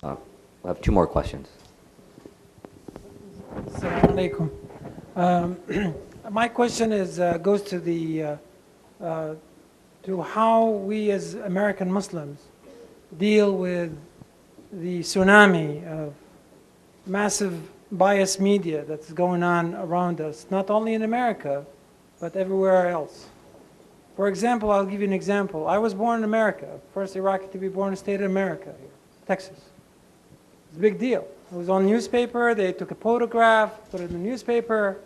We'll have two more questions. Assalamu alaikum. My question is goes to the to how we as American Muslims deal with the tsunami of massive biased media that's going on around us, not only in America, but everywhere else. For example, I'll give you an example. I was born in America, first Iraqi to be born in the state of America, Texas. It's a big deal. It was on newspaper, they took a photograph, put it in the newspaper.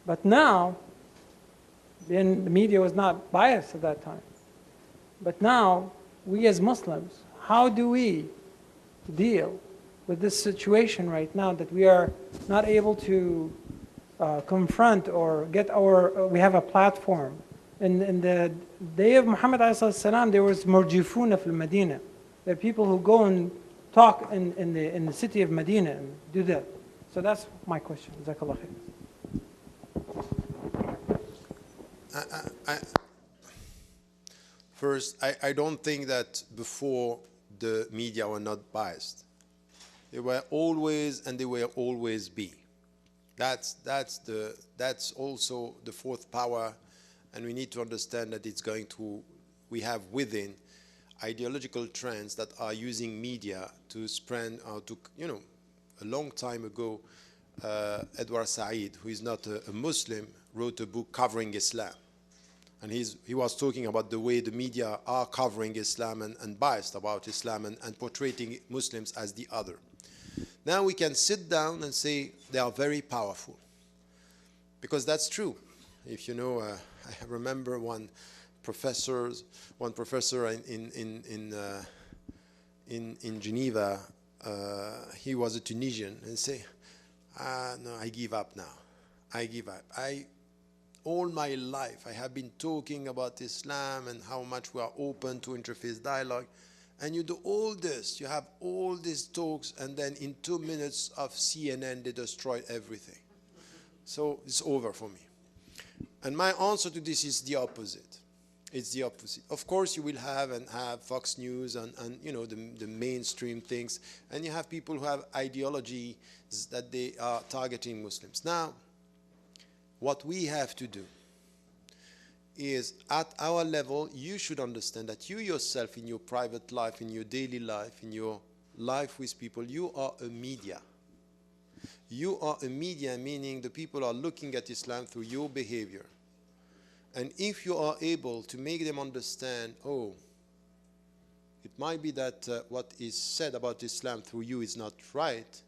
But now, then the media was not biased at that time. But now, we as Muslims, how do we deal with this situation right now that we are not able to confront or get our, we have a platform. In the day of Muhammad ﷺ, there was murjifuna fil Medina. There are people who go and talk in the city of Medina and do that. So that's my question. Jazakallah khair. First, I don't think that before the media were not biased. They were always, and they will always be. That's also the fourth power, and we need to understand that it's going to, we have within ideological trends that are using media to spread, a long time ago, Edward Said, who is not a Muslim, wrote a book covering Islam. And he was talking about the way the media are covering Islam and biased about Islam and portraying Muslims as the other. Now we can sit down and say they are very powerful. Because that's true. If you know, I remember one professor in Geneva, he was a Tunisian, and say, no, I give up now. I give up. All my life, I have been talking about Islam and how much we are open to interfaith dialogue. And you do all this, you have all these talks, and then in 2 minutes of CNN, they destroy everything. So it's over for me. And my answer to this is the opposite. It's the opposite. Of course, you will have Fox News and the mainstream things, and you have people who have ideologies that they are targeting Muslims. Now, what we have to do is, at our level, you should understand that you yourself, in your private life, in your daily life, in your life with people, you are a media. You are a media, meaning the people are looking at Islam through your behavior. And if you are able to make them understand, oh, it might be that what is said about Islam through you is not right,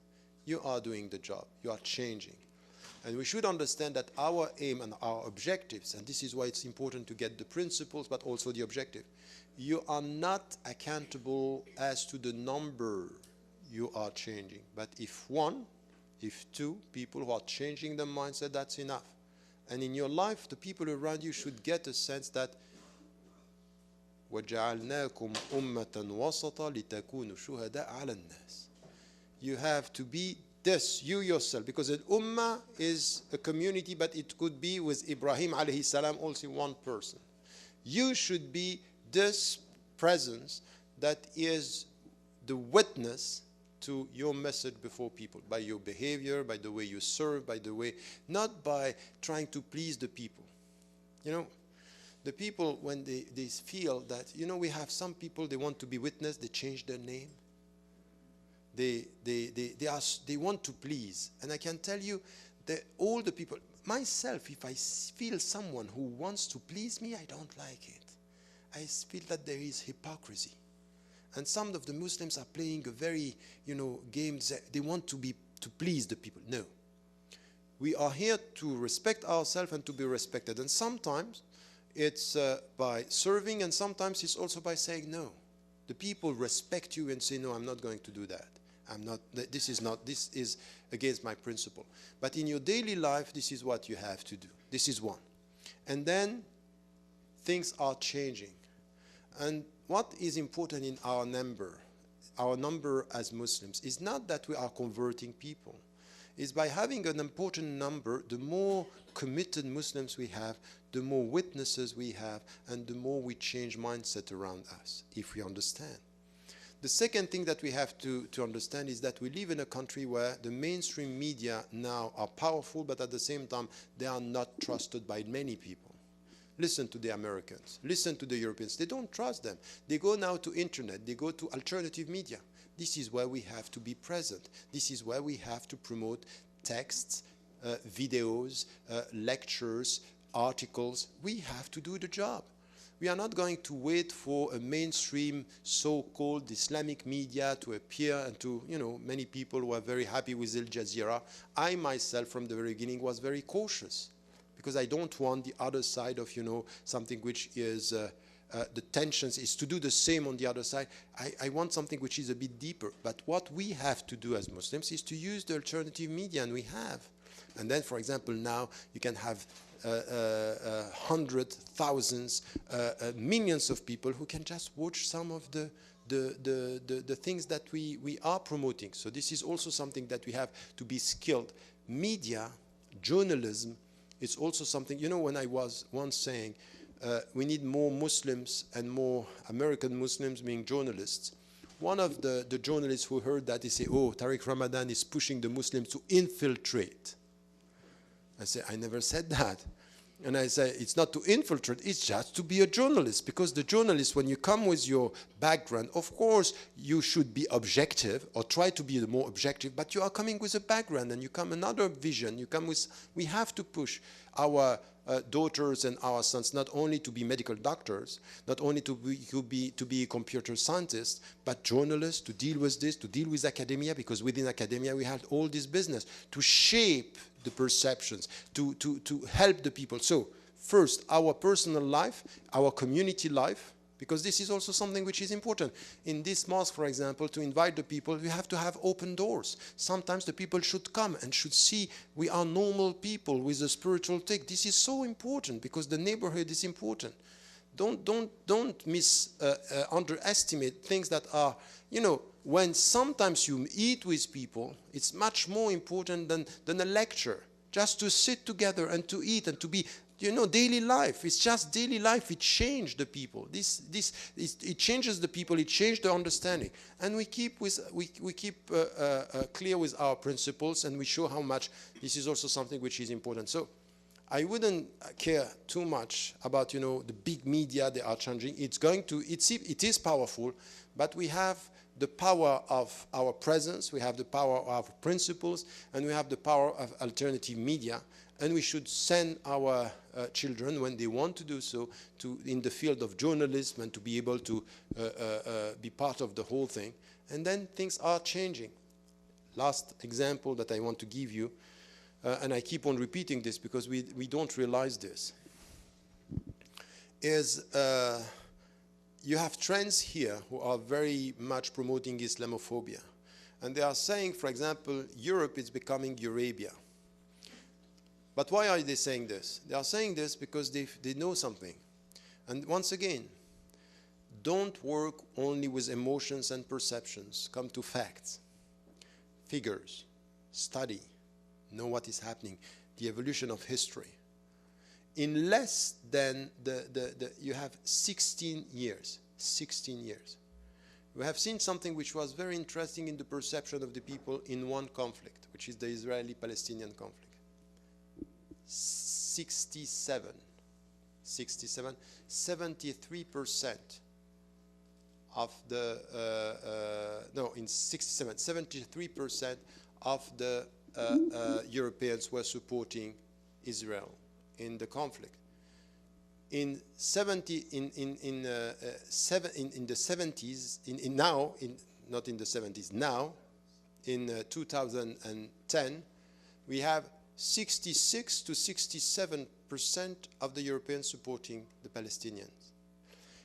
you are doing the job. You are changing. And we should understand that our aim and our objectives, and this is why it's important to get the principles, but also the objective. You are not accountable as to the number you are changing. But if one, if two people who are changing their mindset, that's enough. And in your life, the people around you should get a sense that وَجَعَلْنَاكُمْ أُمَّةً وَسَطًا لِتَكُونُوا شُهَدَاءَ عَلَى النَّاسِ. You have to be this, you yourself, because an ummah is a community, but it could be with Ibrahim alayhi salam also one person. You should be this presence that is the witness to your message before people, by your behavior, by the way you serve, by the way, not by trying to please the people. You know, the people, when they feel that, you know, we have some people, they want to be witness, they change their name. They want to please. And I can tell you that all the people, myself, if I feel someone who wants to please me, I don't like it. I feel that there is hypocrisy. And some of the Muslims are playing a very, you know, games. They want to please the people. No. We are here to respect ourselves and to be respected. And sometimes it's by serving, and sometimes it's also by saying no. The people respect you and say, no, I'm not going to do that. This is against my principle. But in your daily life, this is what you have to do. This is one. And then things are changing. And what is important in our number as Muslims, is not that we are converting people. It's by having an important number, the more committed Muslims we have, the more witnesses we have, and the more we change mindset around us, if we understand. The second thing that we have to understand is that we live in a country where the mainstream media now are powerful, but at the same time, they are not trusted by many people. Listen to the Americans. Listen to the Europeans. They don't trust them. They go now to internet. They go to alternative media. This is where we have to be present. This is where we have to promote texts, videos, lectures, articles. We have to do the job. We are not going to wait for a mainstream so-called Islamic media to appear and to, you know, many people were very happy with Al Jazeera. I myself, from the very beginning, was very cautious because I don't want the other side of, you know, something which is, the tensions is to do the same on the other side. I want something which is a bit deeper. But what we have to do as Muslims is to use the alternative media, and we have. And then, for example, now you can have hundreds, thousands, millions of people who can just watch some of the things that we are promoting. So this is also something that we have to be skilled. Media, journalism, is also something, you know, when I was once saying we need more Muslims and more American Muslims being journalists. One of the journalists who heard that, he said, oh, Tariq Ramadan is pushing the Muslims to infiltrate. I said, I never said that. And I say, it's not to infiltrate, it's just to be a journalist. Because the journalist, when you come with your background, of course, you should be objective or try to be more objective, but you are coming with a background and you come another vision. You come with, we have to push our daughters and our sons not only to be medical doctors, not only to be computer scientists, but journalists, to deal with this, to deal with academia, because within academia we have all this business, to shape the perceptions, to help the people. So first, our personal life, our community life, because this is also something which is important. In this mosque, for example, to invite the people, we have to have open doors. Sometimes the people should come and should see we are normal people with a spiritual take. This is so important because the neighborhood is important. Don't underestimate things that are, you know, when sometimes you eat with people, it's much more important than a lecture. Just to sit together and to eat and to be, you know, daily life. It's just daily life. It changed the people. It changes the people. It changed the understanding. And we keep clear with our principles, and we show how much this is also something which is important. So I wouldn't care too much about, you know, the big media. They are changing. It is powerful, but we have the power of our presence, we have the power of principles, and we have the power of alternative media. And we should send our children, when they want to do so, in the field of journalism and to be able to be part of the whole thing. And then things are changing. Last example that I want to give you, and I keep on repeating this because we don't realize this, is you have trends here who are very much promoting Islamophobia. And they are saying, for example, Europe is becoming Eurabia. But why are they saying this? They are saying this because they know something. And once again, don't work only with emotions and perceptions. Come to facts, figures, study, know what is happening, the evolution of history. In less than you have 16 years, 16 years. We have seen something which was very interesting in the perception of the people in one conflict, which is the Israeli-Palestinian conflict. 73% of the, in 67, 73% of the Europeans were supporting Israel in the conflict. In the 70s, not in the 70s, now in 2010, we have 66 to 67% of the Europeans supporting the Palestinians.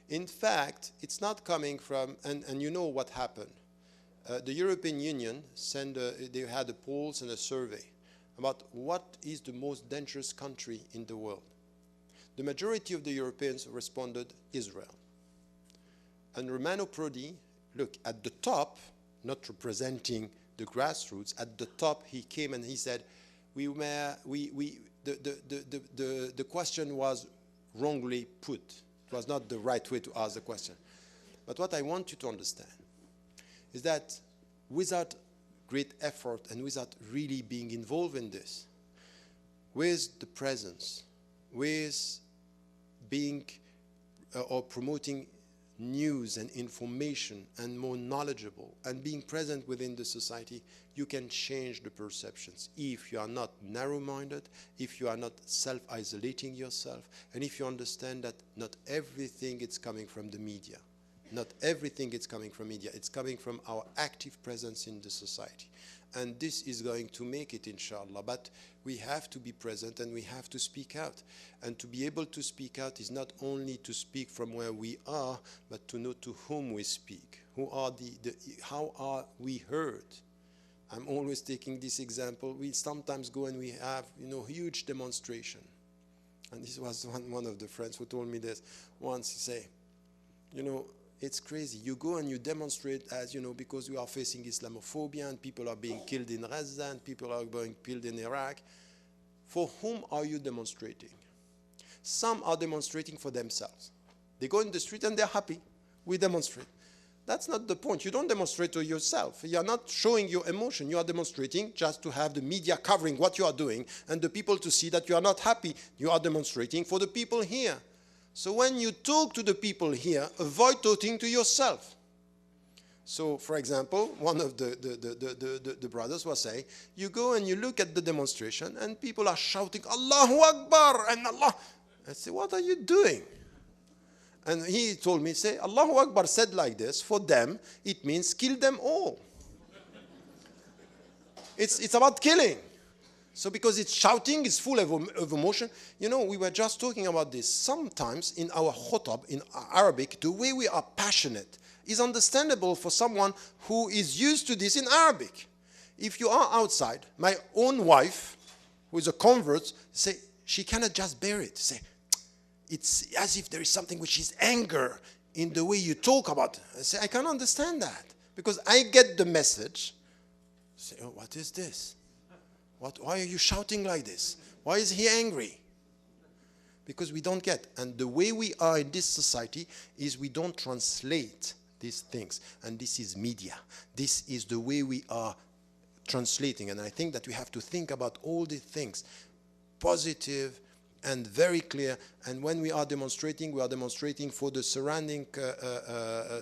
In fact, it's not coming from, and you know what happened. The European Union they had a polls and a survey about what is the most dangerous country in the world. The majority of the Europeans responded Israel. And Romano Prodi, look, at the top, not representing the grassroots, at the top he came and he said, the question was wrongly put. It was not the right way to ask the question. But what I want you to understand is that without great effort and without really being involved in this, with the presence, with being or promoting news and information and more knowledgeable and being present within the society, you can change the perceptions. If you are not narrow-minded, if you are not self-isolating yourself, and if you understand that not everything is coming from the media. Not everything is coming from media. It's coming from our active presence in the society. And this is going to make it, inshallah. But we have to be present and we have to speak out. And to be able to speak out is not only to speak from where we are, but to know to whom we speak. How are we heard? I'm always taking this example. We sometimes go and we have, huge demonstration. And this was one of the friends who told me this once. He say, it's crazy. You go and you demonstrate because we are facing Islamophobia and people are being killed in Gaza and people are being killed in Iraq. For whom are you demonstrating? Some are demonstrating for themselves. They go in the street and they're happy. We demonstrate. That's not the point. You don't demonstrate to yourself. You are not showing your emotion. You are demonstrating just to have the media covering what you are doing and the people to see that you are not happy. You are demonstrating for the people here. So when you talk to the people here, avoid talking to yourself. So, for example, one of the brothers was saying, you go and you look at the demonstration and people are shouting, Allahu Akbar, and Allah. I say, what are you doing? And he told me, say, Allahu Akbar said like this, for them, it means kill them all. It's about killing. So because it's shouting, it's full of emotion. We were just talking about this. Sometimes in our khutab, in Arabic, the way we are passionate is understandable for someone who is used to this in Arabic. If you are outside, my own wife, who is a convert, say, she cannot just bear it. Say, it's as if there is something which is anger in the way you talk about it. I say, I can't understand that. Because I get the message. Say, oh, what is this? Why are you shouting like this? Why is he angry? Because we don't get. And the way we are in this society is we don't translate these things. And this is media. This is the way we are translating. And I think that we have to think about all these things. Positive and very clear. And when we are demonstrating for the surrounding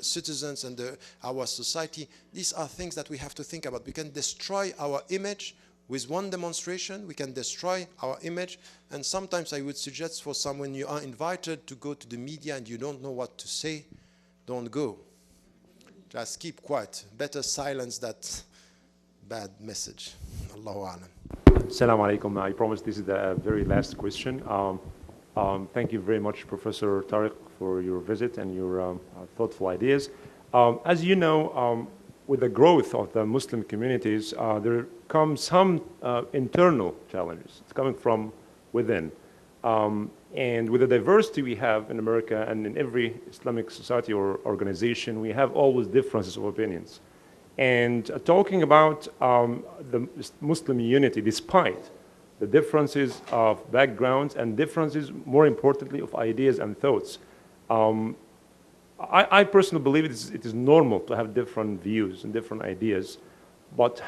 citizens and our society. These are things that we have to think about. We can destroy our image. With one demonstration, we can destroy our image. And sometimes I would suggest for someone, you are invited to go to the media and you don't know what to say, don't go. Just keep quiet. Better silence that bad message. Allahu A'lam. Assalamu alaikum. I promise this is the very last question. Thank you very much, Professor Tariq, for your visit and your thoughtful ideas. As you know, with the growth of the Muslim communities, there come some internal challenges. It's coming from within. And with the diversity we have in America and in every Islamic society or organization, we have always differences of opinions. And talking about the Muslim unity, despite the differences of backgrounds and differences, more importantly, of ideas and thoughts. I personally believe it is normal to have different views and different ideas, but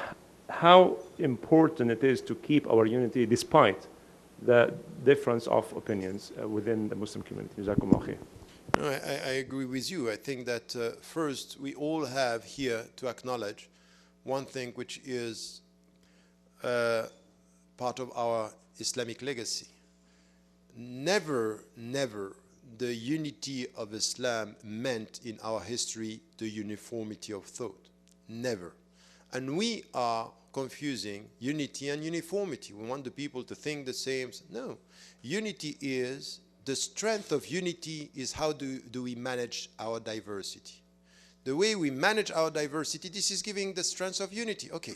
how important it is to keep our unity despite the difference of opinions within the Muslim community. Jazakumullah khair. No, I agree with you. I think that first we all have here to acknowledge one thing which is part of our Islamic legacy. Never the unity of Islam meant in our history the uniformity of thought. Never. And we are confusing unity and uniformity. We want the people to think the same. No. Unity is, the strength of unity is how do we manage our diversity. The way we manage our diversity, this is giving the strength of unity. Okay,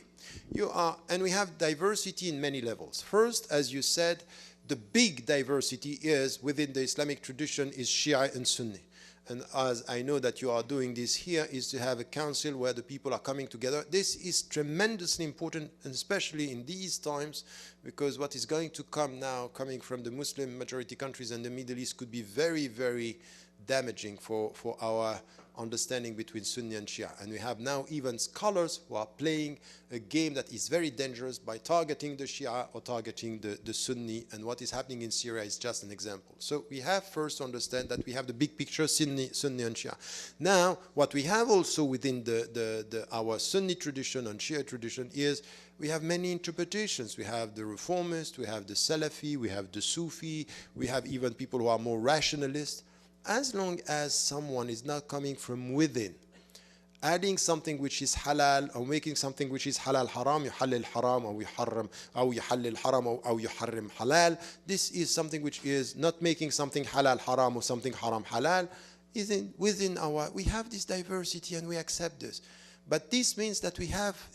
and we have diversity in many levels. First, as you said, the big diversity is within the Islamic tradition is Shia and Sunni. And as I know that you are doing this here, is to have a council where the people are coming together. This is tremendously important, and especially in these times, because what is going to come now, coming from the Muslim majority countries and the Middle East, could be very, very damaging for our understanding between Sunni and Shia. And we have now even scholars who are playing a game that is very dangerous by targeting the Shia or targeting the Sunni, and what is happening in Syria is just an example. So we have first to understand that we have the big picture, Sunni and Shia. Now, what we have also within our Sunni tradition and Shia tradition is we have many interpretations. We have the Reformist, we have the Salafi, we have the Sufi, we have even people who are more rationalist. As long as someone is not coming from within, adding something which is halal or making something which is halal haram, yuhallil haram, or yuharram, or yuhallil haram, or yuharrim halal, this is something which is not making something halal haram or something haram halal. Within we have this diversity and we accept this. But this means that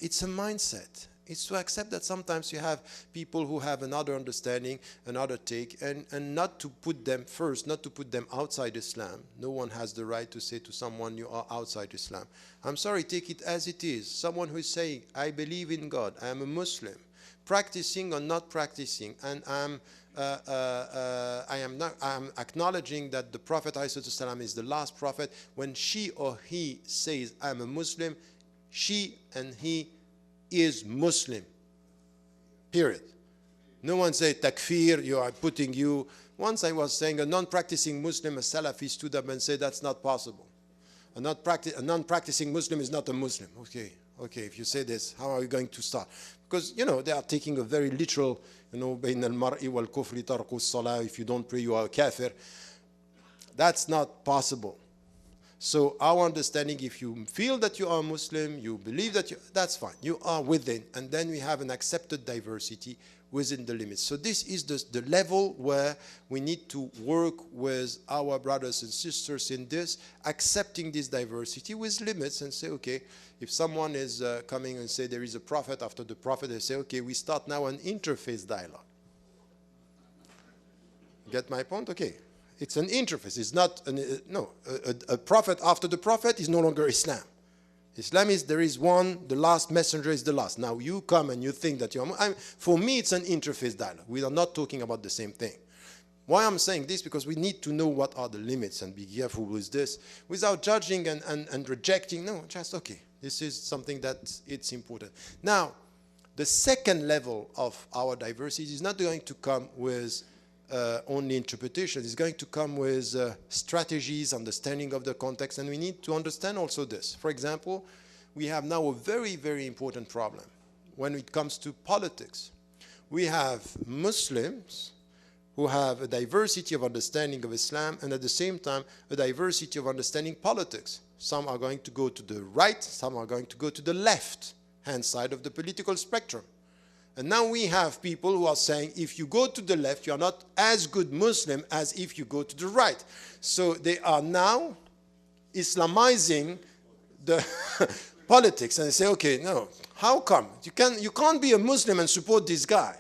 it's a mindset. It's to accept that sometimes you have people who have another understanding, another take, and not to put them first, not to put them outside Islam. No one has the right to say to someone, you are outside Islam. I'm sorry, take it as it is. Someone who is saying, I believe in God, I am a Muslim, practicing or not practicing, and I'm acknowledging that the Prophet ﷺ is the last prophet. When she or he says, I'm a Muslim, she and he is Muslim, period. No one say takfir, you are putting you. Once I was saying a non-practicing Muslim, a Salafi stood up and said that's not possible. A non-practicing Muslim is not a Muslim. Okay, if you say this, how are you going to start? Because, they are taking a very literal, بين المرء والكفر ترك الصلاة, if you don't pray you are a kafir. That's not possible. So our understanding, if you feel that you are Muslim, you believe that that's fine. You are within. And then we have an accepted diversity within the limits. So this is the level where we need to work with our brothers and sisters in this, accepting this diversity with limits and say, okay, if someone is coming and say there is a prophet after the prophet, they say, okay, we start now an interfaith dialogue. Get my point? Okay. It's an interface. It's not, a prophet after the prophet is no longer Islam. Islam is, there is one, the last messenger is the last. Now you come and you think that for me it's an interface dialogue. We are not talking about the same thing. Why I'm saying this? Because we need to know what are the limits and be careful with this without judging and rejecting. No, just okay. This is something that it's important. Now, the second level of our diversity is not going to come with only interpretation. Is going to come with strategies, understanding of the context, and we need to understand also this. For example, we have now a very, very important problem when it comes to politics. We have Muslims who have a diversity of understanding of Islam and at the same time a diversity of understanding politics. Some are going to go to the right, some are going to go to the left-hand side of the political spectrum. And now we have people who are saying, if you go to the left, you are not as good Muslim as if you go to the right. So they are now Islamizing the politics. And they say, okay, no, how come? You can't be a Muslim and support this guy.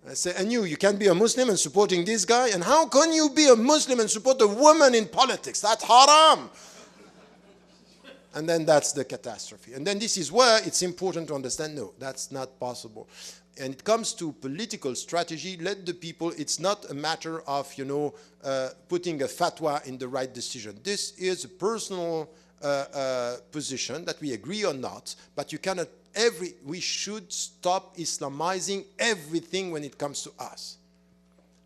I say, and you can't be a Muslim and supporting this guy? And how can you be a Muslim and support a woman in politics? That's haram. And then that's the catastrophe. And then this is where it's important to understand, no, that's not possible. And it comes to political strategy, let the people, it's not a matter of, putting a fatwa in the right decision. This is a personal position that we agree or not, but you cannot, we should stop Islamizing everything when it comes to us.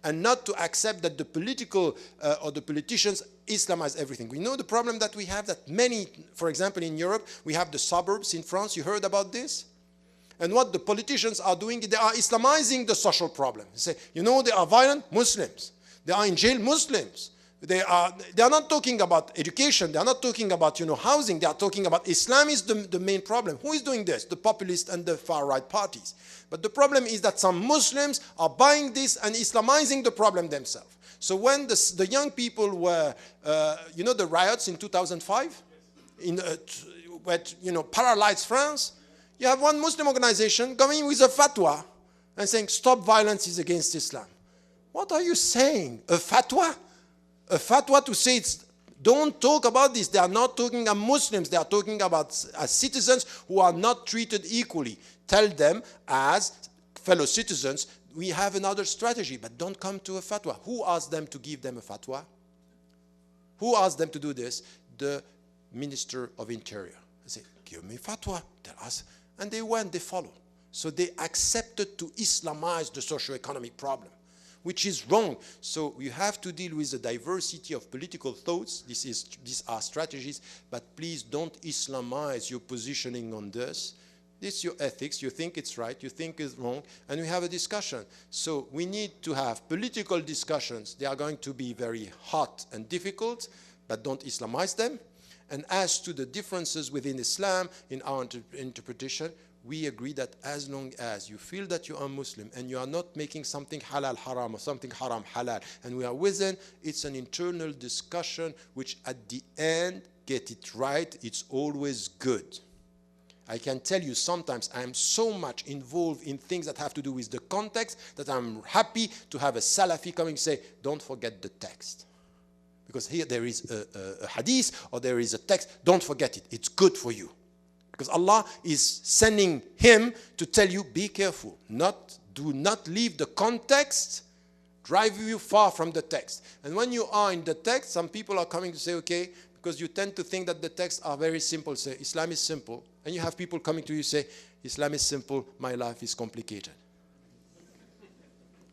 And not to accept that the political or the politicians Islamize everything. We know the problem that we have, that many, for example, in Europe, we have the suburbs in France. You heard about this? And what the politicians are doing, they are Islamizing the social problem. They say, they are violent Muslims. They are in jail Muslims. They are not talking about education. They are not talking about, housing. They are talking about Islam is the main problem. Who is doing this? The populist and the far-right parties. But the problem is that some Muslims are buying this and Islamizing the problem themselves. So when the young people were, the riots in 2005, paralyzed France, you have one Muslim organization coming with a fatwa and saying, stop violence is against Islam. What are you saying? A fatwa? A fatwa to say don't talk about this. They are not talking about Muslims. They are talking about citizens who are not treated equally. Tell them as fellow citizens, we have another strategy, but don't come to a fatwa. Who asked them to give them a fatwa? Who asked them to do this? The Minister of Interior. They say, give me fatwa, tell us. And they went, they followed. So they accepted to Islamize the socio-economic problem, which is wrong. So you have to deal with the diversity of political thoughts. These are strategies, but please don't Islamize your positioning on this. This is your ethics. You think it's right, you think it's wrong, and we have a discussion. So we need to have political discussions. They are going to be very hot and difficult, but don't Islamize them. And as to the differences within Islam, in our interpretation, we agree that as long as you feel that you are Muslim and you are not making something halal haram or something haram halal, and we are within, it's an internal discussion which at the end, get it right, it's always good. I can tell you sometimes I am so much involved in things that have to do with the context that I'm happy to have a Salafi coming and say, don't forget the text. Because here there is a hadith or there is a text, don't forget it, it's good for you. Because Allah is sending him to tell you, be careful. Do not leave the context, drive you far from the text. And when you are in the text, some people are coming to say, okay, because you tend to think that the texts are very simple. Say, Islam is simple. And you have people coming to you say, Islam is simple, my life is complicated.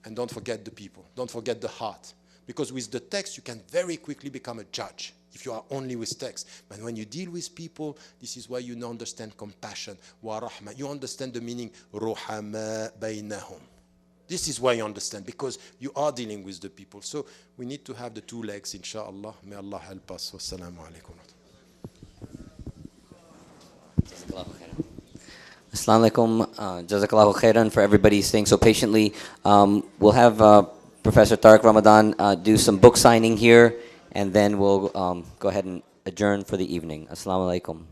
And don't forget the people. Don't forget the heart. Because with the text, you can very quickly become a judge if you are only with text. But when you deal with people, this is why you understand compassion, wa rahmah. You understand the meaning, ruhama baynahum. This is why you understand, because you are dealing with the people. So we need to have the two legs, inshallah. May Allah help us. Wassalamu alaikum. Assalamu alaikum. Jazakallahu khairan for everybody staying so patiently. We'll have Professor Tariq Ramadan do some book signing here, and then we'll go ahead and adjourn for the evening. Assalamu alaikum.